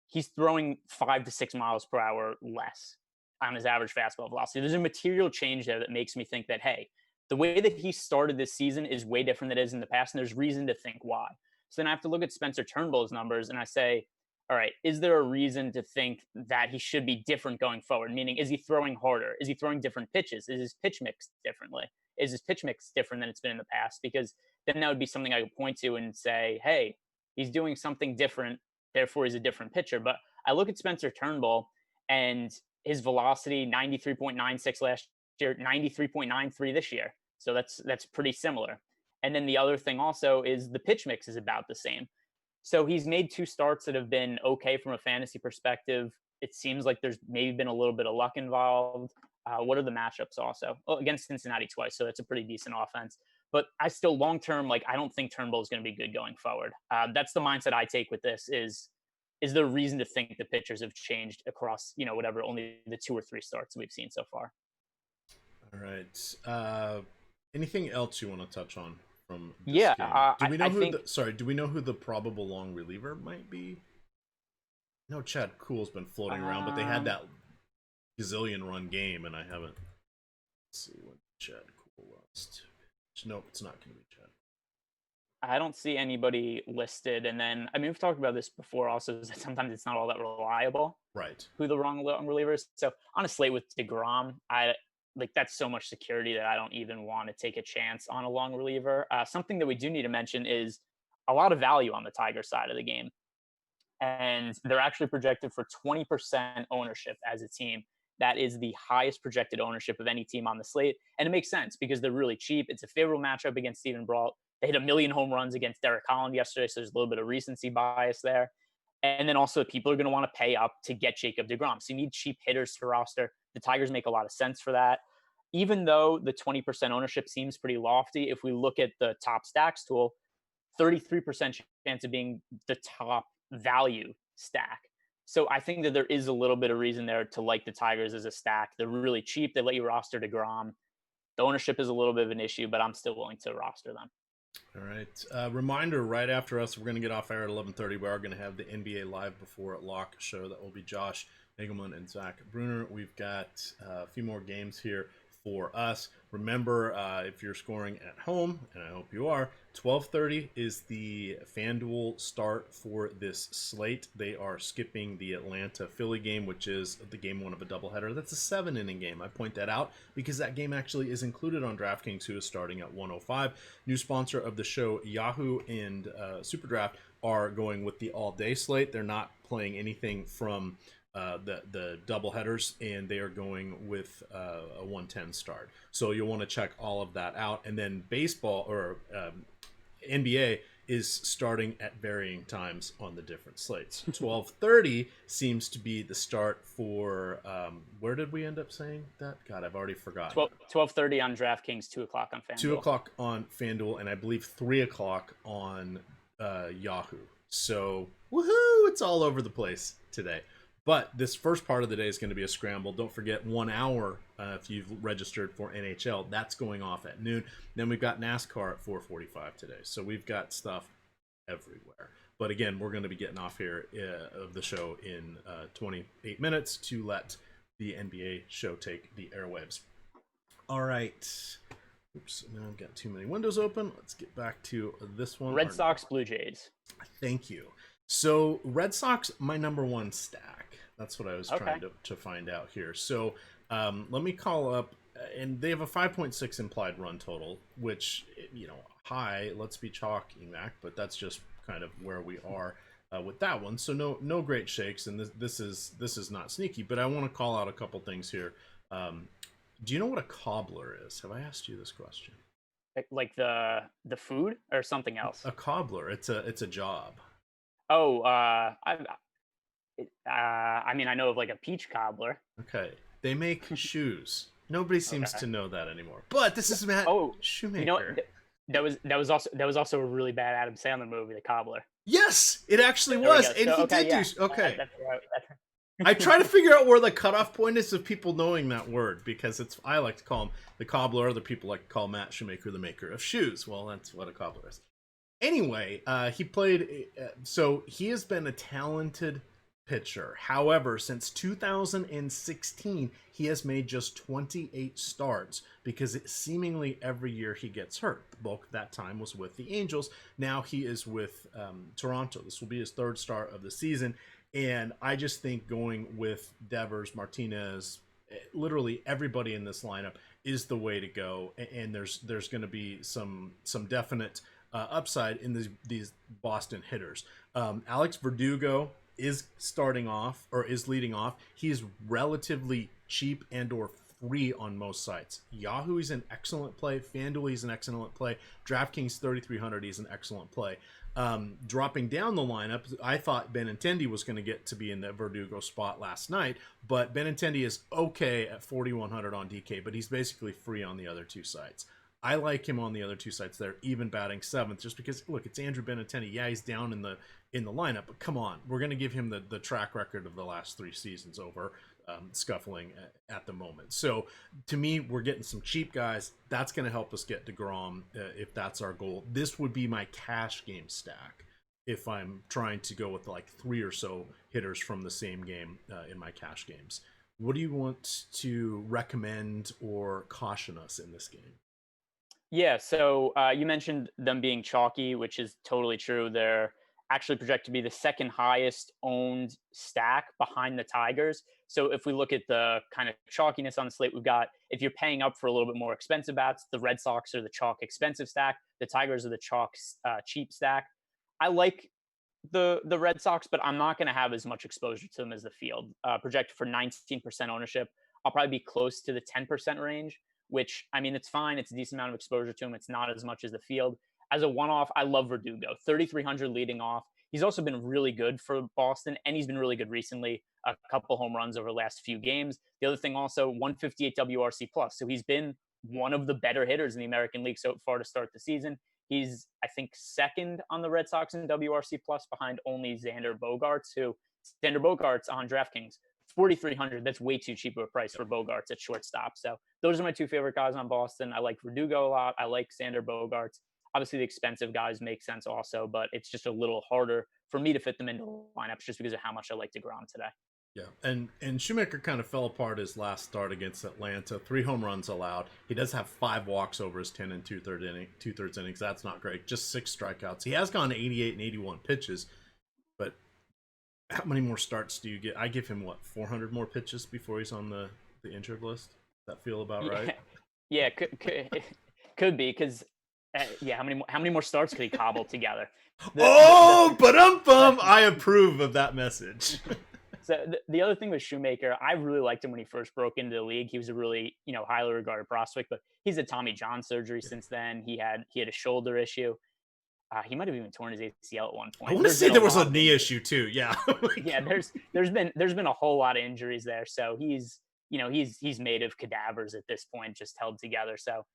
Speaker 2: he's throwing 5 to 6 miles per hour less on his average fastball velocity. There's a material change there that makes me think that, hey, the way that he started this season is way different than it is in the past, and there's reason to think why. So then I have to look at Spencer Turnbull's numbers and I say, all right, is there a reason to think that he should be different going forward? Meaning, is he throwing harder? Is he throwing different pitches? Is his pitch mix differently? Is his pitch mix different than it's been in the past? Because then that would be something I could point to and say, hey, he's doing something different, therefore he's a different pitcher. But I look at Spencer Turnbull and his velocity, 93.96 last year, 93.93 this year. So that's pretty similar. And then the other thing also is the pitch mix is about the same. So he's made 2 starts that have been okay from a fantasy perspective. It seems like there's maybe been a little bit of luck involved. What are the matchups also? Well, against Cincinnati twice, so it's a pretty decent offense. But I still long-term, like, I don't think Turnbull is going to be good going forward. That's the mindset I take with this is there reason to think the pitchers have changed across, whatever, only the 2 or 3 starts we've seen so far.
Speaker 1: All right. Anything else you want to touch on from this
Speaker 2: game?
Speaker 1: Do we know do we know who the probable long reliever might be? No, Chad Kuhl's been floating around, but they had that gazillion run game, and I haven't. Let's see when Chad Kuhl lost. Nope, it's not going to be Chad.
Speaker 2: I don't see anybody listed. And then, we've talked about this before also, is that sometimes it's not all that reliable.
Speaker 1: Right.
Speaker 2: Who the wrong reliever is. So on a slate with DeGrom, that's so much security that I don't even want to take a chance on a long reliever. Something that we do need to mention is a lot of value on the Tiger side of the game. And they're actually projected for 20% ownership as a team. That is the highest projected ownership of any team on the slate. And it makes sense because they're really cheap. It's a favorable matchup against Steven Brault. They hit 1 million home runs against Derek Holland yesterday, so there's a little bit of recency bias there. And then also people are going to want to pay up to get Jacob deGrom. So you need cheap hitters to roster. The Tigers make a lot of sense for that. Even though the 20% ownership seems pretty lofty, if we look at the top stacks tool, 33% chance of being the top value stack. So I think that there is a little bit of reason there to like the Tigers as a stack. They're really cheap. They let you roster DeGrom. The ownership is a little bit of an issue, but I'm still willing to roster them.
Speaker 1: All right. Reminder, right after us, we're going to get off air at 11:30. We are going to have the NBA Live Before Lock show. That will be Josh Nagelman and Zach Bruner. We've got a few more games here for us. Remember, if you're scoring at home, and I hope you are, 12:30 is the FanDuel start for this slate. They are skipping the Atlanta-Philly game, which is the game 1 of a doubleheader. That's a 7-inning game. I point that out because that game actually is included on DraftKings, who is starting at 105. New sponsor of the show, Yahoo and SuperDraft, are going with the all-day slate. They're not playing anything from the double headers, and they are going with a 110 start. So you'll want to check all of that out. And then baseball or NBA is starting at varying times on the different slates. 12:30 seems to be the start for where did we end up saying that? God, I've already forgotten.
Speaker 2: 12:30 on DraftKings, 2 o'clock on FanDuel.
Speaker 1: 2 o'clock on FanDuel, and I believe 3 o'clock on Yahoo. So woohoo! It's all over the place today. But this first part of the day is going to be a scramble. Don't forget 1 hour if you've registered for NHL. That's going off at noon. Then we've got NASCAR at 4:45 today. So we've got stuff everywhere. But again, we're going to be getting off here of the show in 28 minutes to let the NBA show take the airwaves. All right. Oops, now I've got too many windows open. Let's get back to this one.
Speaker 2: Red Sox, Blue Jays.
Speaker 1: Thank you. So Red Sox, my number 1 stack. That's what I was trying to find out here. So let me call up, and they have a 5.6 implied run total, which, high. Let's be chalk, Emac, but that's just kind of where we are with that one. So no great shakes, and this is not sneaky. But I want to call out a couple things here. Do you know what a cobbler is? Have I asked you this question?
Speaker 2: Like the food or something else?
Speaker 1: A cobbler. It's a job.
Speaker 2: Oh, I know of like a peach cobbler.
Speaker 1: Okay, they make shoes. Nobody seems to know that anymore. But this is Matt Shoemaker.
Speaker 2: That was also a really bad Adam Sandler movie, The Cobbler.
Speaker 1: Yes, it actually was, and he did do. Okay,
Speaker 2: that's right.
Speaker 1: I try to figure out where the cutoff point is of people knowing that word, because I like to call him the cobbler. Other people like to call Matt Shoemaker the maker of shoes. Well, that's what a cobbler is. Anyway, he played. So he has been a talented pitcher. However, since 2016, he has made just 28 starts because seemingly every year he gets hurt. The bulk of that time was with the Angels. Now he is with Toronto. This will be his third start of the season. And I just think going with Devers, Martinez, literally everybody in this lineup is the way to go. And there's going to be some definite upside in these Boston hitters. Alex Verdugo is starting off or is leading off. He's relatively cheap and or free on most sites. Yahoo is an excellent play. FanDuel is an excellent play. DraftKings 3,300 is an excellent play. Dropping down the lineup, I thought Benintendi was going to get to be in the Verdugo spot last night, but Benintendi is okay at 4,100 on DK, but he's basically free on the other two sites. I like him on the other two sites there, even batting seventh, just because, look, it's Andrew Benintendi. Yeah, he's down in the lineup, but come on, we're going to give him the track record of the last 3 seasons over scuffling at the moment. So to me, we're getting some cheap guys. That's going to help us get DeGrom if that's our goal. This would be my cash game stack if I'm trying to go with like 3 or so hitters from the same game in my cash games. What do you want to recommend or caution us in this game?
Speaker 2: Yeah, so you mentioned them being chalky, which is totally true. They're actually projected to be the second highest owned stack behind the Tigers. So if we look at the kind of chalkiness on the slate, we've got, if you're paying up for a little bit more expensive bats, the Red Sox are the chalk expensive stack. The Tigers are the chalk cheap stack. I like the Red Sox, but I'm not going to have as much exposure to them as the field. Projected for 19% ownership. I'll probably be close to the 10% range, which, I mean, it's fine. It's a decent amount of exposure to him. It's not as much as the field. As a one-off, I love Verdugo. 3,300 leading off. He's also been really good for Boston, and he's been really good recently. A couple home runs over the last few games. The other thing also, 158 WRC+. So he's been one of the better hitters in the American League so far to start the season. He's, I think, second on the Red Sox in WRC+ behind only Xander Bogaerts, Xander Bogaerts on DraftKings. 4,300. That's way too cheap of a price for Bogaerts at shortstop. So those are my 2 favorite guys on Boston. I like Verdugo a lot. I like Xander Bogaerts. Obviously, the expensive guys make sense also, but it's just a little harder for me to fit them into lineups just because of how much I like DeGrom today.
Speaker 1: Yeah, and Shoemaker kind of fell apart his last start against Atlanta. 3 home runs allowed. He does have 5 walks over his 10 and two-thirds innings. That's not great. Just 6 strikeouts. He has gone 88 and 81 pitches, but how many more starts do you get? I give him, 400 more pitches before he's on the injured list? Does that feel about right?
Speaker 2: Yeah, could be, because how many more starts could he cobble together?
Speaker 1: I approve of that message.
Speaker 2: So the other thing with Shoemaker, I really liked him when he first broke into the league. He was a really, highly regarded prospect, but he's had Tommy John surgery since then. He had a shoulder issue. He might have even torn his ACL at one point.
Speaker 1: I want to say there was a knee issue too. Yeah.
Speaker 2: Yeah, there's been a whole lot of injuries there. So he's made of cadavers at this point, just held together. So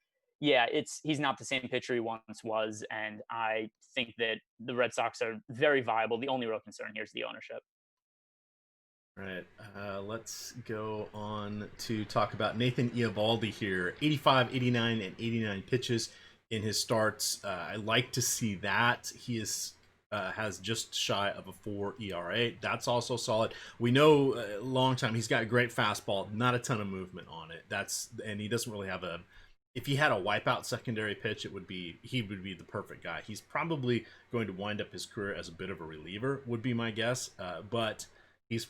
Speaker 2: yeah, he's not the same pitcher he once was, and I think that the Red Sox are very viable. The only real concern here is the ownership.
Speaker 1: All right, let's go on to talk about Nathan Eovaldi here. 85, 89, and 89 pitches in his starts. I like to see that. He has just shy of a 4 ERA. That's also solid. We know a long time he's got a great fastball, not a ton of movement on it. And he doesn't really have if he had a wipeout secondary pitch, he would be the perfect guy. He's probably going to wind up his career as a bit of a reliever, would be my guess. But he's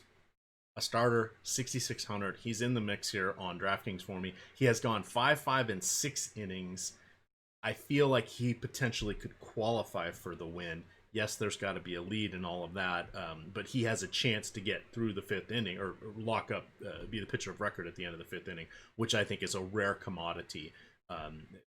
Speaker 1: a starter, 6,600. He's in the mix here on DraftKings for me. He has gone 5, 5, and 6 innings. I feel like he potentially could qualify for the win. Yes, there's got to be a lead and all of that, but he has a chance to get through the 5th inning or lock up, be the pitcher of record at the end of the 5th inning, which I think is a rare commodity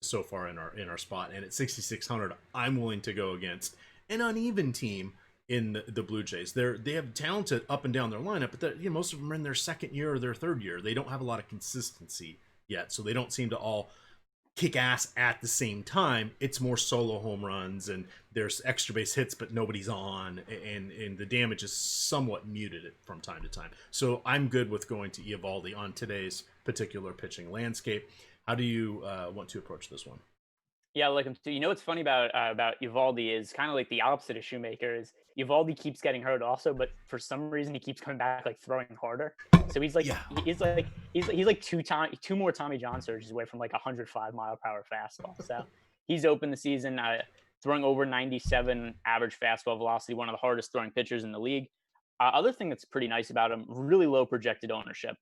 Speaker 1: so far in our spot. And at 6,600, I'm willing to go against an uneven team in the Blue Jays. They have talented up and down their lineup, but most of them are in their 2nd year or their 3rd year. They don't have a lot of consistency yet, so they don't seem to all kick ass at the same time. It's more solo home runs, and there's extra base hits, but nobody's on, and the damage is somewhat muted from time to time. So I'm good with going to Eovaldi on today's particular pitching landscape. How do you want to approach this one?
Speaker 2: Yeah, I like him too. You know what's funny about Uvalde is kind of like the opposite of Shoemaker. Is Uvalde keeps getting hurt also, but for some reason he keeps coming back like throwing harder. So
Speaker 1: Yeah.
Speaker 2: he's like two more Tommy John surgeries away from like 105 mile per hour fastball. So he's opened the season throwing over 97 average fastball velocity, one of the hardest throwing pitchers in the league. Other thing that's pretty nice about him, really low projected ownership.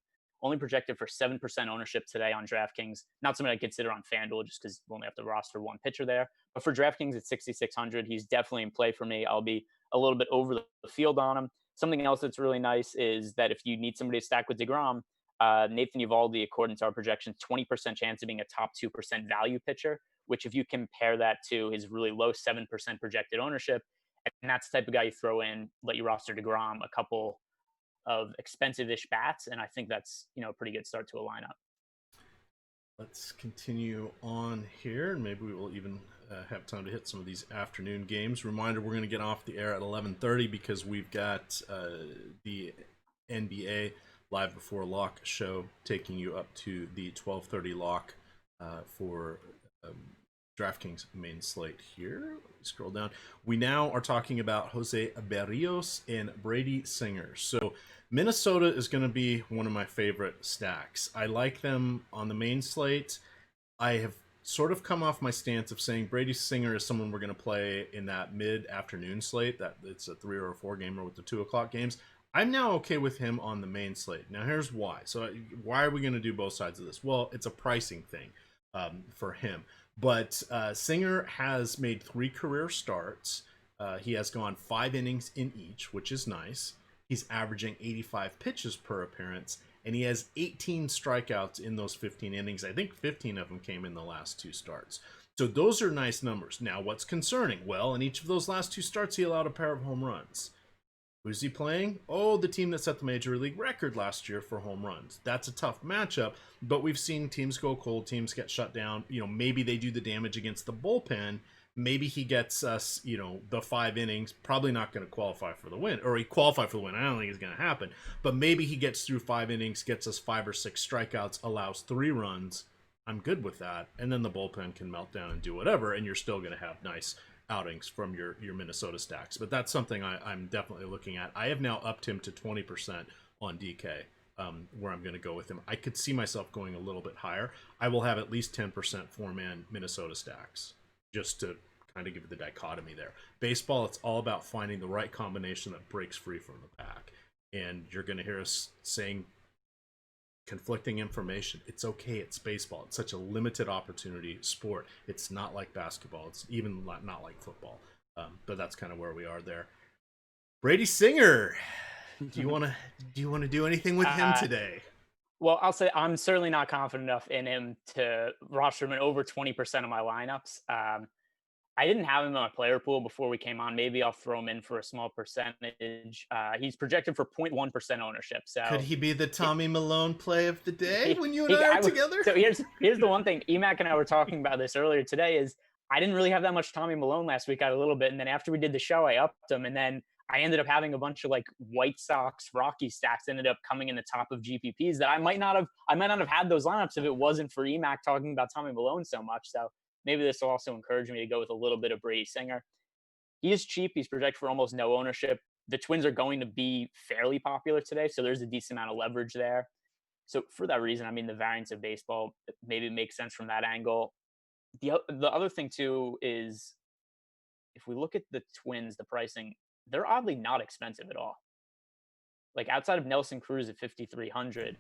Speaker 2: Only projected for 7% ownership today on DraftKings. Not something I consider on FanDuel just because we only have to roster one pitcher there. But for DraftKings at 6,600, he's definitely in play for me. I'll be a little bit over the field on him. Something else that's really nice is that if you need somebody to stack with DeGrom, Nathan Eovaldi, according to our projections, 20% chance of being a top 2% value pitcher, which if you compare that to his really low 7% projected ownership, and that's the type of guy you throw in, let you roster DeGrom a couple of expensive-ish bats, and I think that's a pretty good start to a lineup.
Speaker 1: Let's continue on here, and maybe we will even have time to hit some of these afternoon games. Reminder: we're going to get off the air at 11:30 because we've got the NBA Live Before Lock show taking you up to the 12:30 lock for DraftKings main slate here. Scroll down. We now are talking about Jose Berrios and Brady Singer. So Minnesota is going to be one of my favorite stacks. I like them on the main slate. I have sort of come off my stance of saying Brady Singer is someone we're going to play in that mid-afternoon slate. That it's a 3 or a 4 gamer with the 2 o'clock games. I'm now okay with him on the main slate. Now here's why. So why are we going to do both sides of this? Well, it's a pricing thing for him. But Singer has made 3 career starts. He has gone 5 innings in each, which is nice. He's averaging 85 pitches per appearance, and he has 18 strikeouts in those 15 innings. I think 15 of them came in the last 2 starts. So those are nice numbers. Now, what's concerning? Well, in each of those last 2 starts, he allowed a pair of home runs. Who's he playing? Oh, the team that set the Major League record last year for home runs. That's a tough matchup, but we've seen teams go cold, teams get shut down. Maybe they do the damage against the bullpen. Maybe he gets us, the 5 innings. Probably not going to qualify for the win, or he qualified for the win. I don't think it's going to happen. But maybe he gets through 5 innings, gets us 5 or 6 strikeouts, allows 3 runs. I'm good with that. And then the bullpen can melt down and do whatever, and you're still going to have nice outings from your Minnesota stacks. But that's something I'm definitely looking at. I have now upped him to 20% on DK, where I'm going to go with him. I could see myself going a little bit higher. I will have at least 10% 4-man Minnesota stacks, just to kind of give the dichotomy there. Baseball, it's all about finding the right combination that breaks free from the pack. And you're going to hear us saying conflicting information. It's okay. It's baseball. It's such a limited opportunity sport. It's not like basketball. It's even not like football. But that's kind of where we are there. Brady Singer, do you want to do anything with him today?
Speaker 2: Well, I'll say I'm certainly not confident enough in him to roster him in over 20% of my lineups. I didn't have him in my player pool before we came on. Maybe I'll throw him in for a small percentage. He's projected for 0.1% ownership. So
Speaker 1: could he be the Tommy Malone play of the day when you and I are together?
Speaker 2: So here's the one thing. Emac and I were talking about this earlier today is I didn't really have that much Tommy Malone last week. I had a little bit. And then after we did the show, I upped him. And then I ended up having a bunch of like White Sox, Rocky stacks ended up coming in the top of GPPs that I might not have had those lineups if it wasn't for Emac talking about Tommy Malone so much. So maybe this will also encourage me to go with a little bit of Brady Singer. He is cheap. He's projected for almost no ownership. The Twins are going to be fairly popular today, so there's a decent amount of leverage there. So for that reason, the variance of baseball maybe makes sense from that angle. The other thing, too, is if we look at the Twins, the pricing, they're oddly not expensive at all. Like outside of Nelson Cruz at 5,300,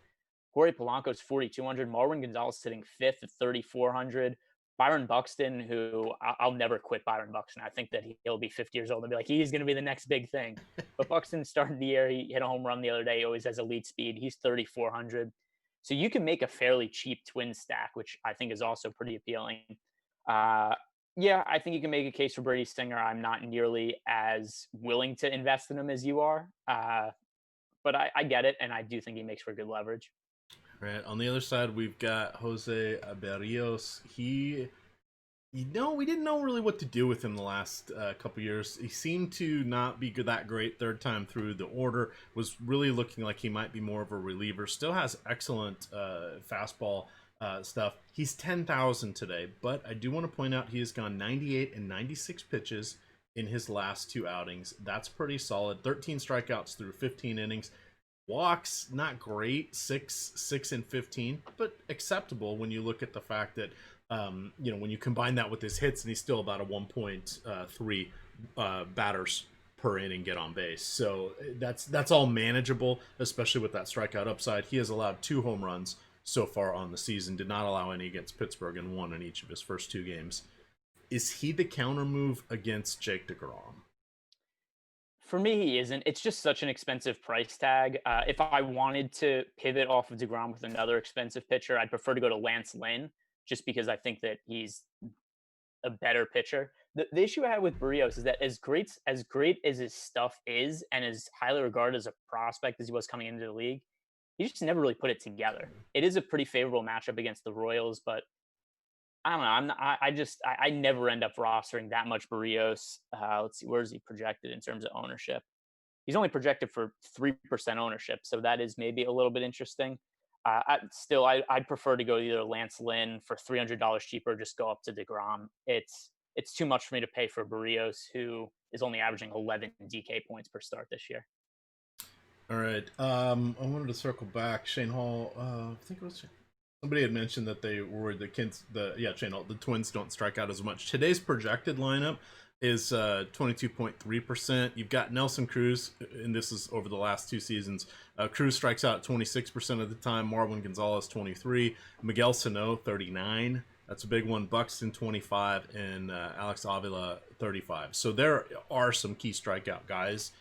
Speaker 2: Jorge Polanco's 4,200, Marwin Gonzalez sitting 5th at 3,400. Byron Buxton, who I'll never quit Byron Buxton. I think that he'll be 50 years old and be like, he's going to be the next big thing. But Buxton started the year. He hit a home run the other day. He always has elite speed. He's 3,400. So you can make a fairly cheap twin stack, which I think is also pretty appealing. Yeah, I think you can make a case for Brady Singer. I'm not nearly as willing to invest in him as you are. But I get it, and I do think he makes for good leverage.
Speaker 1: Right. On the other side, we've got Jose Berrios. We didn't know really what to do with him the last couple years. He seemed to not be that great third time through the order. Was really looking like he might be more of a reliever. Still has excellent fastball stuff. He's 10,000 today, but I do want to point out he has gone 98 and 96 pitches in his last 2 outings. That's pretty solid. 13 strikeouts through 15 innings. Walks, not great, 6 and 15, but acceptable when you look at the fact that when you combine that with his hits, and he's still about a 1.3 batters per inning get on base. So that's all manageable, especially with that strikeout upside. He has allowed 2 home runs so far on the season, did not allow any against Pittsburgh, and 1 in each of his first 2 games. Is he the counter move against Jake DeGrom?
Speaker 2: For me, he isn't. It's just such an expensive price tag. If I wanted to pivot off of DeGrom with another expensive pitcher, I'd prefer to go to Lance Lynn, just because I think that he's a better pitcher. The issue I have with Barrios is that as great as his stuff is, and as highly regarded as a prospect as he was coming into the league, he just never really put it together. It is a pretty favorable matchup against the Royals, but I don't know. I never end up rostering that much Barrios. Let's see, where is he projected in terms of ownership? He's only projected for 3% ownership, so that is maybe a little bit interesting. I'd prefer to go either Lance Lynn for $300 cheaper, just go up to DeGrom. It's too much for me to pay for Barrios, who is only averaging 11 DK points per start this year.
Speaker 1: All right. I wanted to circle back. Shane Hall, I think it was somebody had mentioned that they were Shane Hall, the Twins don't strike out as much. Today's projected lineup is 22.3%. You've got Nelson Cruz, and this is over the last 2 seasons. Cruz strikes out 26% of the time. Marwin Gonzalez 23, Miguel Sano 39. That's a big one. Buxton 25, and Alex Avila 35. So there are some key strikeout guys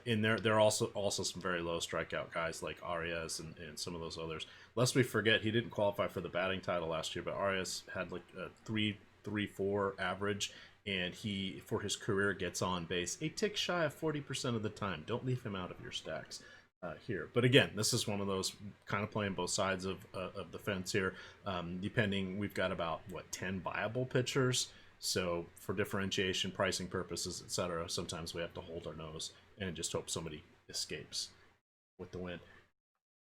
Speaker 1: in there. There are also some very low strikeout guys like Arias and some of those others. Lest we forget, he didn't qualify for the batting title last year, but Arias had like a 3.34 average, and he, for his career, gets on base a tick shy of 40% of the time. Don't leave him out of your stacks here. But again, this is one of those kind of playing both sides of the fence here. Depending, we've got about 10 viable pitchers. So for differentiation, pricing purposes, etc., sometimes we have to hold our nose and just hope somebody escapes with the win.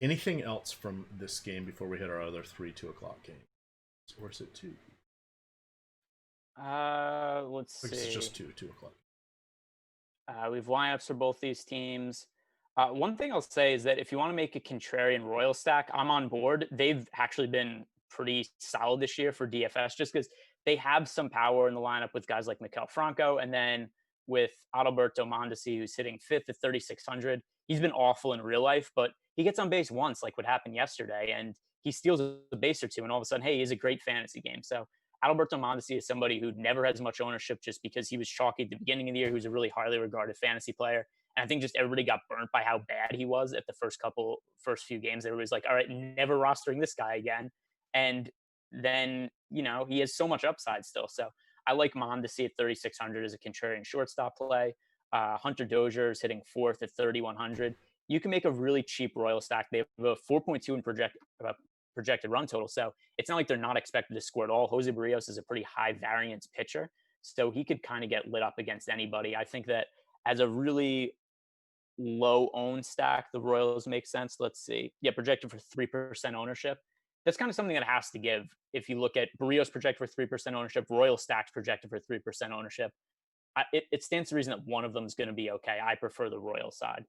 Speaker 1: Anything else from this game before we hit our other 2 o'clock games? Or is it 2?
Speaker 2: Let's see.
Speaker 1: It's just 2 o'clock.
Speaker 2: We have lineups for both these teams. One thing I'll say is that if you want to make a contrarian Royal stack, I'm on board. They've actually been pretty solid this year for DFS, just because they have some power in the lineup with guys like Maikel Franco, and then with Adalberto Mondesi, who's hitting 5th at 3,600. He's been awful in real life, but he gets on base once, like what happened yesterday, and he steals a base or 2, and all of a sudden, hey, he's a great fantasy game. So Adalberto Mondesi is somebody who never has much ownership just because he was chalky at the beginning of the year. He was a really highly regarded fantasy player. And I think just everybody got burnt by how bad he was at the first few games. Everybody's like, all right, never rostering this guy again. And then, he has so much upside still. So I like Mondesi at 3,600 as a contrarian shortstop play. Hunter Dozier is hitting 4th at 3,100. You can make a really cheap Royal stack. They have a 4.2 in projected run total. So it's not like they're not expected to score at all. Jose Barrios is a pretty high variance pitcher, so he could kind of get lit up against anybody. I think that as a really low own stack, the Royals make sense. Let's see. Yeah, projected for 3% ownership. That's kind of something that has to give. If you look at Barrios projected for 3% ownership, Royal stacks projected for 3% ownership, it stands to reason that one of them is going to be okay. I prefer the Royal side.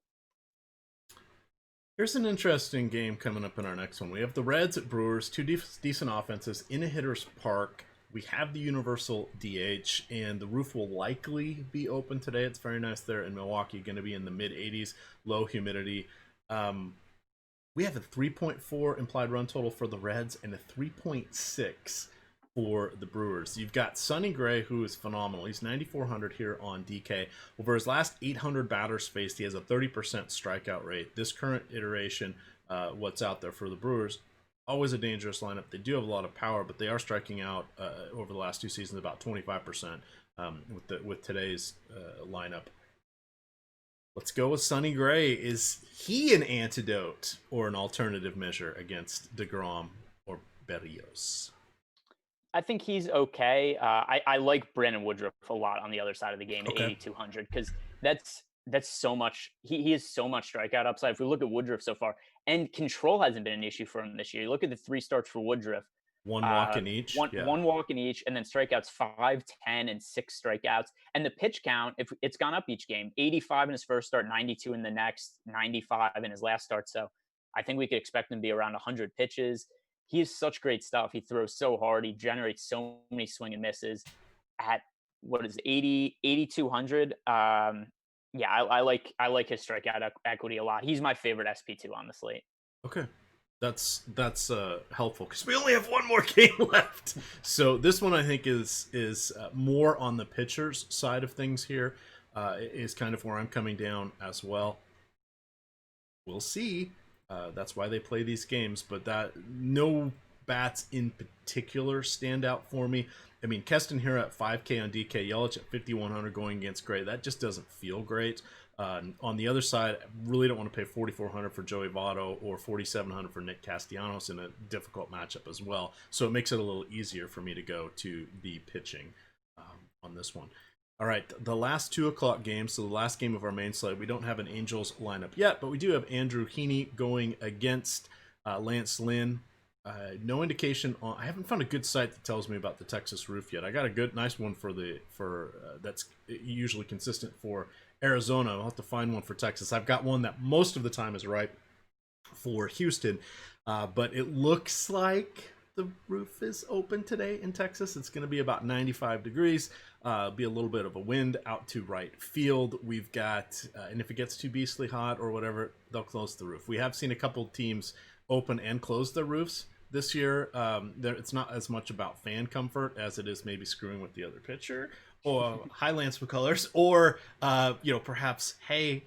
Speaker 1: Here's an interesting game coming up in our next one. We have the Reds at Brewers, 2 decent offenses in a hitter's park. We have the universal DH, and the roof will likely be open today. It's very nice there in Milwaukee, going to be in the mid-80s, low humidity. We have a 3.4 implied run total for the Reds and a 3.6 for the Brewers. You've got Sonny Gray, who is phenomenal. He's 9,400 here on DK. Over his last 800 batters faced, he has a 30% strikeout rate. This current iteration, what's out there for the Brewers, always a dangerous lineup. They do have a lot of power, but they are striking out over the last 2 seasons about 25% with today's lineup. Let's go with Sonny Gray. Is he an antidote or an alternative measure against DeGrom or Berrios?
Speaker 2: I think he's okay. I like Brandon Woodruff a lot on the other side of the game at 8,200, because that's so much. He has so much strikeout upside. If we look at Woodruff so far, and control hasn't been an issue for him this year. You look at the 3 starts for Woodruff.
Speaker 1: One walk in each.
Speaker 2: One walk in each, and then strikeouts 5, 10, and 6 strikeouts. And the pitch count, if it's gone up each game, 85 in his first start, 92 in the next, 95 in his last start. So I think we could expect him to be around 100 pitches. He has such great stuff. He throws so hard. He generates so many swing and misses at what is 8,200. Yeah, I like his strikeout equity a lot. He's my favorite SP2 on the slate.
Speaker 1: Okay. That's helpful because we only have one more game left. So this one I think is more on the pitcher's side of things here. Is kind of where I'm coming down as well. We'll see. That's why they play these games, but that no bats in particular stand out for me. I mean, Keston here at 5K on DK, Yelich at 5,100 going against Gray. That just doesn't feel great. On the other side, I really don't want to pay 4,400 for Joey Votto or 4,700 for Nick Castellanos in a difficult matchup as well. So it makes it a little easier for me to go to the pitching on this one. All right, the last 2 o'clock games, so the last game of our main slate, we don't have an Angels lineup yet, but we do have Andrew Heaney going against Lance Lynn. No indication on. I haven't found a good site that tells me about the Texas roof yet. I got a nice one for that's usually consistent for Arizona. I'll have to find one for Texas. I've got one that most of the time is right for Houston, but it looks like the roof is open today in Texas. It's going to be about 95 degrees. Be a little bit of a wind out to right field. We've got, and if it gets too beastly hot or whatever, they'll close the roof. We have seen a couple teams open and close their roofs this year. It's not as much about fan comfort as it is maybe screwing with the other pitcher or high Lance McCullers, or perhaps, hey,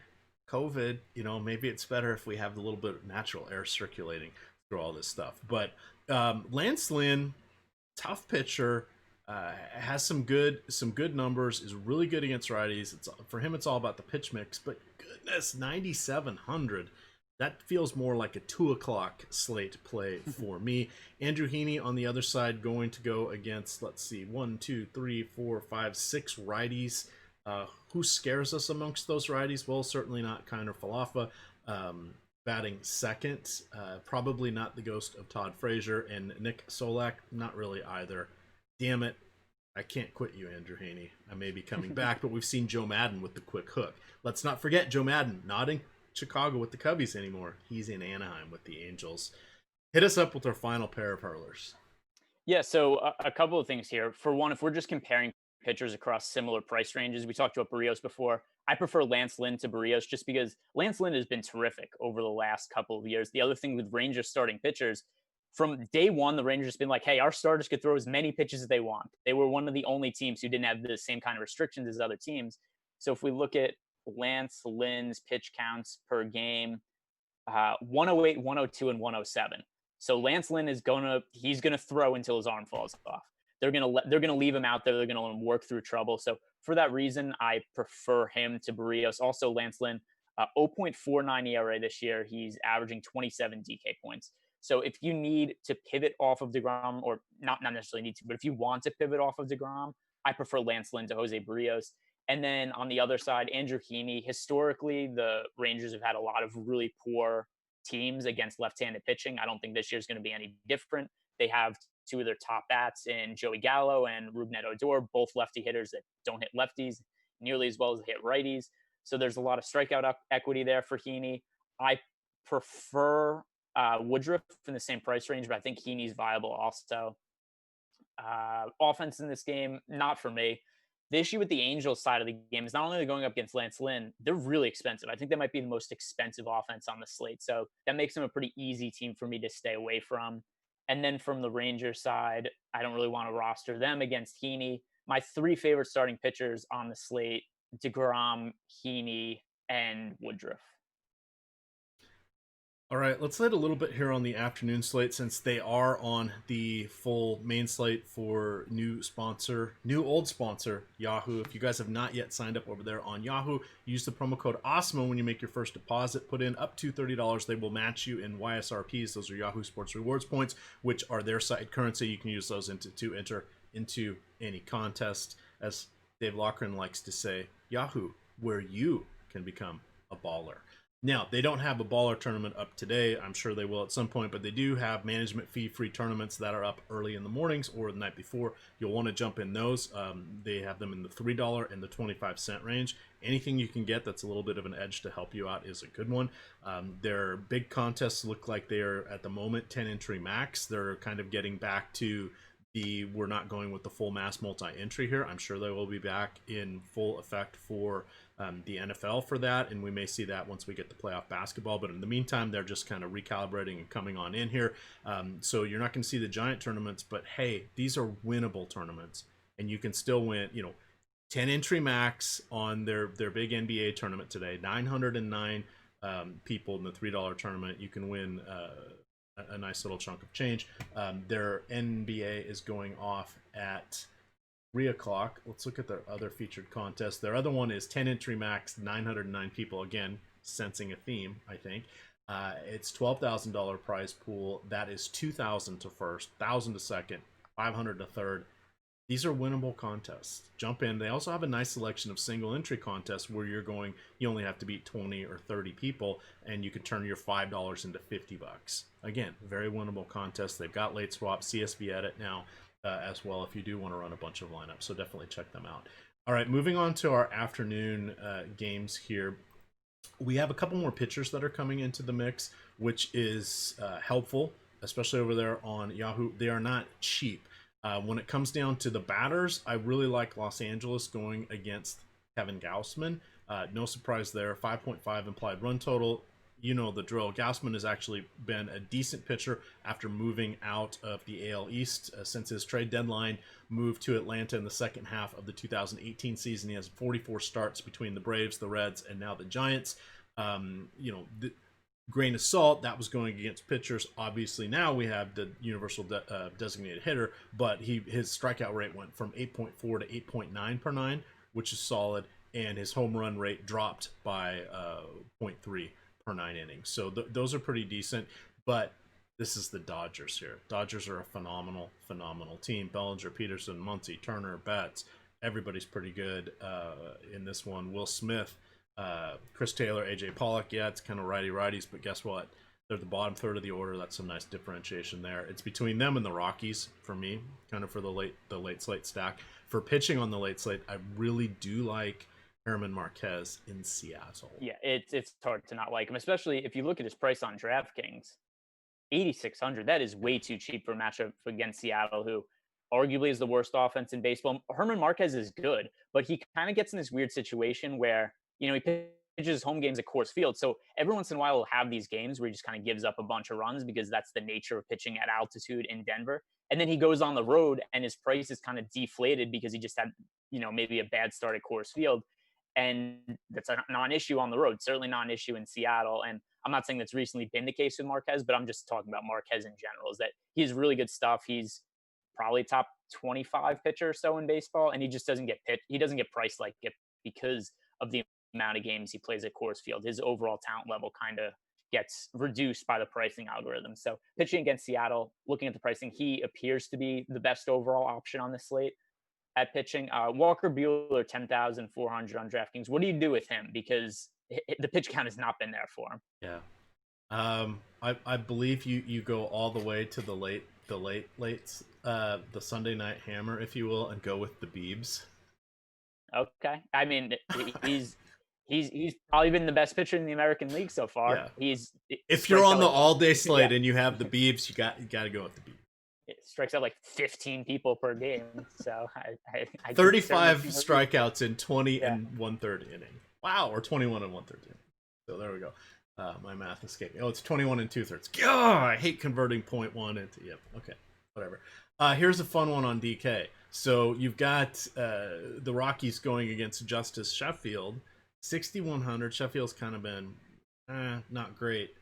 Speaker 1: COVID, maybe it's better if we have a little bit of natural air circulating through all this stuff. But Lance Lynn, tough pitcher, has some good numbers, is really good against righties. For him, it's all about the pitch mix. But goodness, 9,700. That feels more like a 2 o'clock slate play for me. Andrew Heaney on the other side going to go against, let's see, 1, 2, 3, 4, 5, 6 righties. Who scares us amongst those righties? Well, certainly not Kiner Falefa. Batting second, probably not the ghost of Todd Frazier, and Nick Solak, not really either. Damn it, I can't quit you, Andrew Heaney. I may be coming back, but we've seen Joe Madden with the quick hook. Let's not forget Joe Madden, not in Chicago with the Cubbies anymore. He's in Anaheim with the Angels. Hit us up with our final pair of hurlers.
Speaker 2: Yeah, so a couple of things here. For one, if we're just comparing pitchers across similar price ranges, we talked about Barrios before. I prefer Lance Lynn to Barrios just because Lance Lynn has been terrific over the last couple of years. The other thing with Rangers starting pitchers, from day one, the Rangers have been like, hey, our starters could throw as many pitches as they want. They were one of the only teams who didn't have the same kind of restrictions as other teams. So if we look at Lance Lynn's pitch counts per game, 108, 102, and 107. So Lance Lynn he's gonna throw until his arm falls off. They're gonna leave him out there. They're gonna let him work through trouble. So for that reason, I prefer him to Barrios. Also, Lance Lynn, 0.49 ERA this year. He's averaging 27 DK points. So if you need to pivot off of DeGrom, or not necessarily need to, but if you want to pivot off of DeGrom, I prefer Lance Lynn to Jose Barrios. And then on the other side, Andrew Heaney. Historically, the Rangers have had a lot of really poor teams against left-handed pitching. I don't think this year's going to be any different. They have 2 of their top bats in Joey Gallo and Rougned Odor, both lefty hitters that don't hit lefties nearly as well as they hit righties. So there's a lot of strikeout equity there for Heaney. I prefer Woodruff in the same price range, but I think Heaney's viable also. Offense in this game, not for me. The issue with the Angels side of the game is not only are they going up against Lance Lynn, they're really expensive. I think they might be the most expensive offense on the slate. So that makes them a pretty easy team for me to stay away from. And then from the Rangers side, I don't really want to roster them against Heaney. My 3 favorite starting pitchers on the slate, DeGrom, Heaney, and Woodruff.
Speaker 1: All right, let's hit a little bit here on the afternoon slate since they are on the full main slate for new old sponsor, Yahoo. If you guys have not yet signed up over there on Yahoo, use the promo code Awesemo when you make your first deposit. Put in up to $30. They will match you in YSRPs. Those are Yahoo Sports Rewards points, which are their site currency. You can use those to enter into any contest. As Dave Lochran likes to say, Yahoo, where you can become a baller. Now, they don't have a baller tournament up today. I'm sure they will at some point, but they do have management fee free tournaments that are up early in the mornings or the night before. You'll want to jump in those. They have them in the $3 and the 25-cent range. Anything you can get that's a little bit of an edge to help you out is a good one. Their big contests look like they're at the moment 10 entry max. They're kind of getting back to we're not going with the full mass multi-entry here. I'm sure they will be back in full effect for the NFL for that, and we may see that once we get to playoff basketball. But in the meantime, they're just kind of recalibrating and coming on in here. So you're not going to see the giant tournaments, but hey, these are winnable tournaments, and you can still win. 10 entry max on their big NBA tournament today. 909 people in the $3 tournament. You can win a nice little chunk of change. Their NBA is going off at 3 o'clock. Let's look at their other featured contest. Their other one is 10 entry max, 909 people. Again, sensing a theme, I think. It's $12,000 prize pool. That is $2,000 to first, $1,000 to second, $500 to third. These are winnable contests. Jump in. They also have a nice selection of single entry contests where you only have to beat 20 or 30 people, and you can turn your $5 into $50. Again, very winnable contest. They've got late swap, CSV edit now as well if you do want to run a bunch of lineups. So definitely check them out. All right, moving on to our afternoon games here. We have a couple more pitchers that are coming into the mix, which is helpful, especially over there on Yahoo. They are not cheap. When it comes down to the batters, I really like Los Angeles going against Kevin Gausman. No surprise there. 5.5 implied run total. You know the drill. Gausman has actually been a decent pitcher after moving out of the AL East since his trade deadline move to Atlanta in the second half of the 2018 season. He has 44 starts between the Braves, the Reds, and now the Giants. Grain of salt, that was going against pitchers. Obviously now we have the universal designated hitter, but his strikeout rate went from 8.4 to 8.9 per nine, which is solid, and his home run rate dropped by 0.3 per nine innings. So those are pretty decent, but this is the Dodgers here. Dodgers are a phenomenal team. Bellinger, Peterson, Muncy, Turner, Betts, everybody's pretty good in this one. Will Smith, Chris Taylor, AJ Pollock, yeah, it's kind of righty-righties, but guess what? They're the bottom third of the order. That's some nice differentiation there. It's between them and the Rockies for me, kind of for the late slate stack. For pitching on the late slate, I really do like Herman Marquez in Seattle.
Speaker 2: Yeah, it's hard to not like him, especially if you look at his price on DraftKings. 8,600. That is way too cheap for a matchup against Seattle, who arguably is the worst offense in baseball. Herman Marquez is good, but he kind of gets in this weird situation where he pitches home games at Coors Field. So every once in a while, he'll have these games where he just kind of gives up a bunch of runs because that's the nature of pitching at altitude in Denver. And then he goes on the road and his price is kind of deflated because he just had, maybe a bad start at Coors Field. And that's a non-issue on the road, certainly not an issue in Seattle. And I'm not saying that's recently been the case with Marquez, but I'm just talking about Marquez in general, is that he has really good stuff. He's probably top 25 pitcher or so in baseball, and he just doesn't get pitched. He doesn't get priced like it because of the amount of games he plays at Coors Field. His overall talent level kind of gets reduced by the pricing algorithm. So pitching against Seattle, looking at the pricing, he appears to be the best overall option on the slate at pitching. Walker Buehler, 10,400 on DraftKings. What do you do with him? Because the pitch count has not been there for him.
Speaker 1: Yeah. I believe you go all the way to the late, the Sunday night hammer, if you will, and go with the Biebs.
Speaker 2: Okay. I mean, he's probably been the best pitcher in the American League so far.
Speaker 1: Yeah. If you're on the all-day slate and you have the Biebs, you got to go with the Biebs.
Speaker 2: It strikes out like 15 people per game. So I
Speaker 1: 35 strikeouts in 20 and 1/3 inning. Wow, or 21 and 1/3 inning. So there we go. My math escaped me. Oh, it's 21 and 2/3. God, I hate converting 0.1 into. Yep. Okay. Whatever. Here's a fun one on DK. So you've got the Rockies going against Justice Sheffield. 6,100. Sheffield's kind of been not great.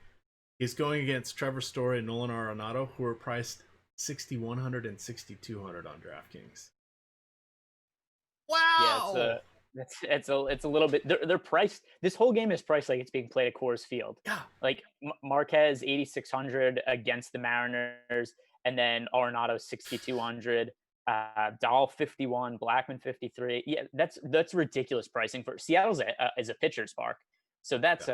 Speaker 1: He's going against Trevor Story and Nolan Arenado, who are priced 6,100 and 6,200 on DraftKings. Wow.
Speaker 2: Yeah, it's a little bit. They're priced. This whole game is priced like it's being played at Coors Field.
Speaker 1: Yeah.
Speaker 2: Like Marquez 8,600 against the Mariners, and then Arenado 6,200. Dahl 51, Blackman 53. Yeah, that's ridiculous pricing for Seattle's is a pitcher's park, so that's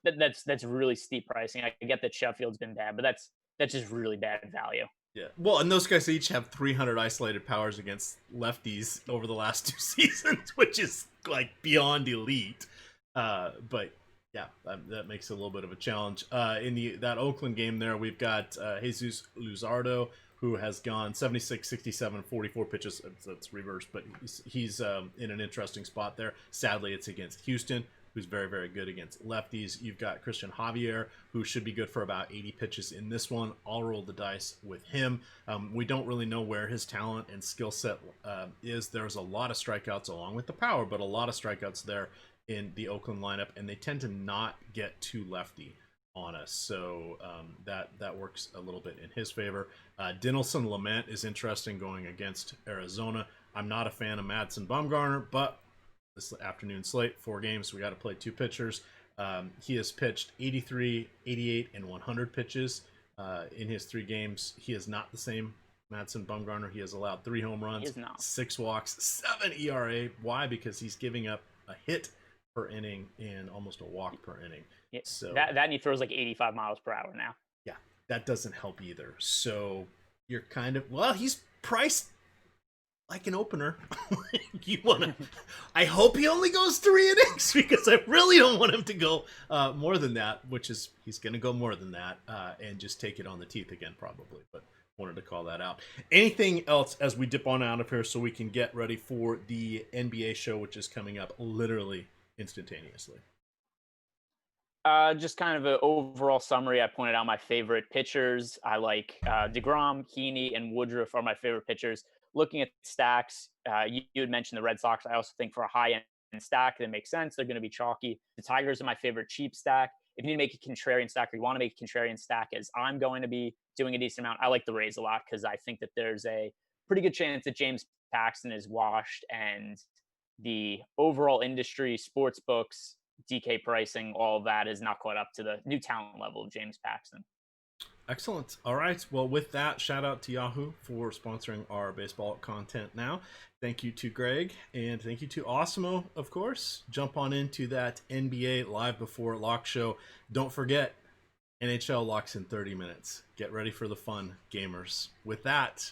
Speaker 2: that's really steep pricing. I get that Sheffield's been bad, but that's just really bad value.
Speaker 1: Yeah. Well, and those guys each have 300 isolated powers against lefties over the last 2 seasons, which is like beyond elite. But yeah, that makes it a little bit of a challenge. In that Oakland game there, we've got Jesus Luzardo, who has gone 76, 67, 44 pitches. That's reverse, but he's in an interesting spot there. Sadly, it's against Houston, who's very, very good against lefties. You've got Christian Javier, who should be good for about 80 pitches in this one. I'll roll the dice with him. We don't really know where his talent and skill set is. There's a lot of strikeouts along with the power, but a lot of strikeouts there in the Oakland lineup, and they tend to not get too lefty on us. So that works a little bit in his favor. Dinelson Lamet is interesting going against Arizona. I'm not a fan of Madsen Bumgarner, but this afternoon slate, 4 games, we got to play 2 pitchers. He has pitched 83, 88, and 100 pitches in his 3 games. He is not the same Madsen Bumgarner. He has allowed 3 home runs, 6 walks, 7 ERA. Why? Because he's giving up a hit per inning and almost a walk per inning.
Speaker 2: Yeah, so that and he throws like 85 miles per hour now.
Speaker 1: Yeah, that doesn't help either. So you're kind of, well, he's priced like an opener. You want to, I hope he only goes 3 innings, because I really don't want him to go more than that, which is, he's going to go more than that and just take it on the teeth again probably, but wanted to call that out. Anything else as we dip on out of here so we can get ready for the NBA show, which is coming up literally instantaneously?
Speaker 2: Just kind of an overall summary. I pointed out my favorite pitchers. I like DeGrom, Heaney, and Woodruff are my favorite pitchers. Looking at stacks, you had mentioned the Red Sox. I also think for a high-end stack, that makes sense. They're going to be chalky. The Tigers are my favorite cheap stack. If you need to make a contrarian stack, or you want to make a contrarian stack, as I'm going to be doing a decent amount, I like the Rays a lot, because I think that there's a pretty good chance that James Paxton is washed, and the overall industry, sports books, DK pricing, all of that is not caught up to the new talent level of James Paxton.
Speaker 1: Excellent. All right. Well, with that, shout out to Yahoo for sponsoring our baseball content now. Thank you to Greg, and thank you to Awesemo, of course. Jump on into that NBA Live Before Lock show. Don't forget, NHL locks in 30 minutes. Get ready for the fun, gamers. With that,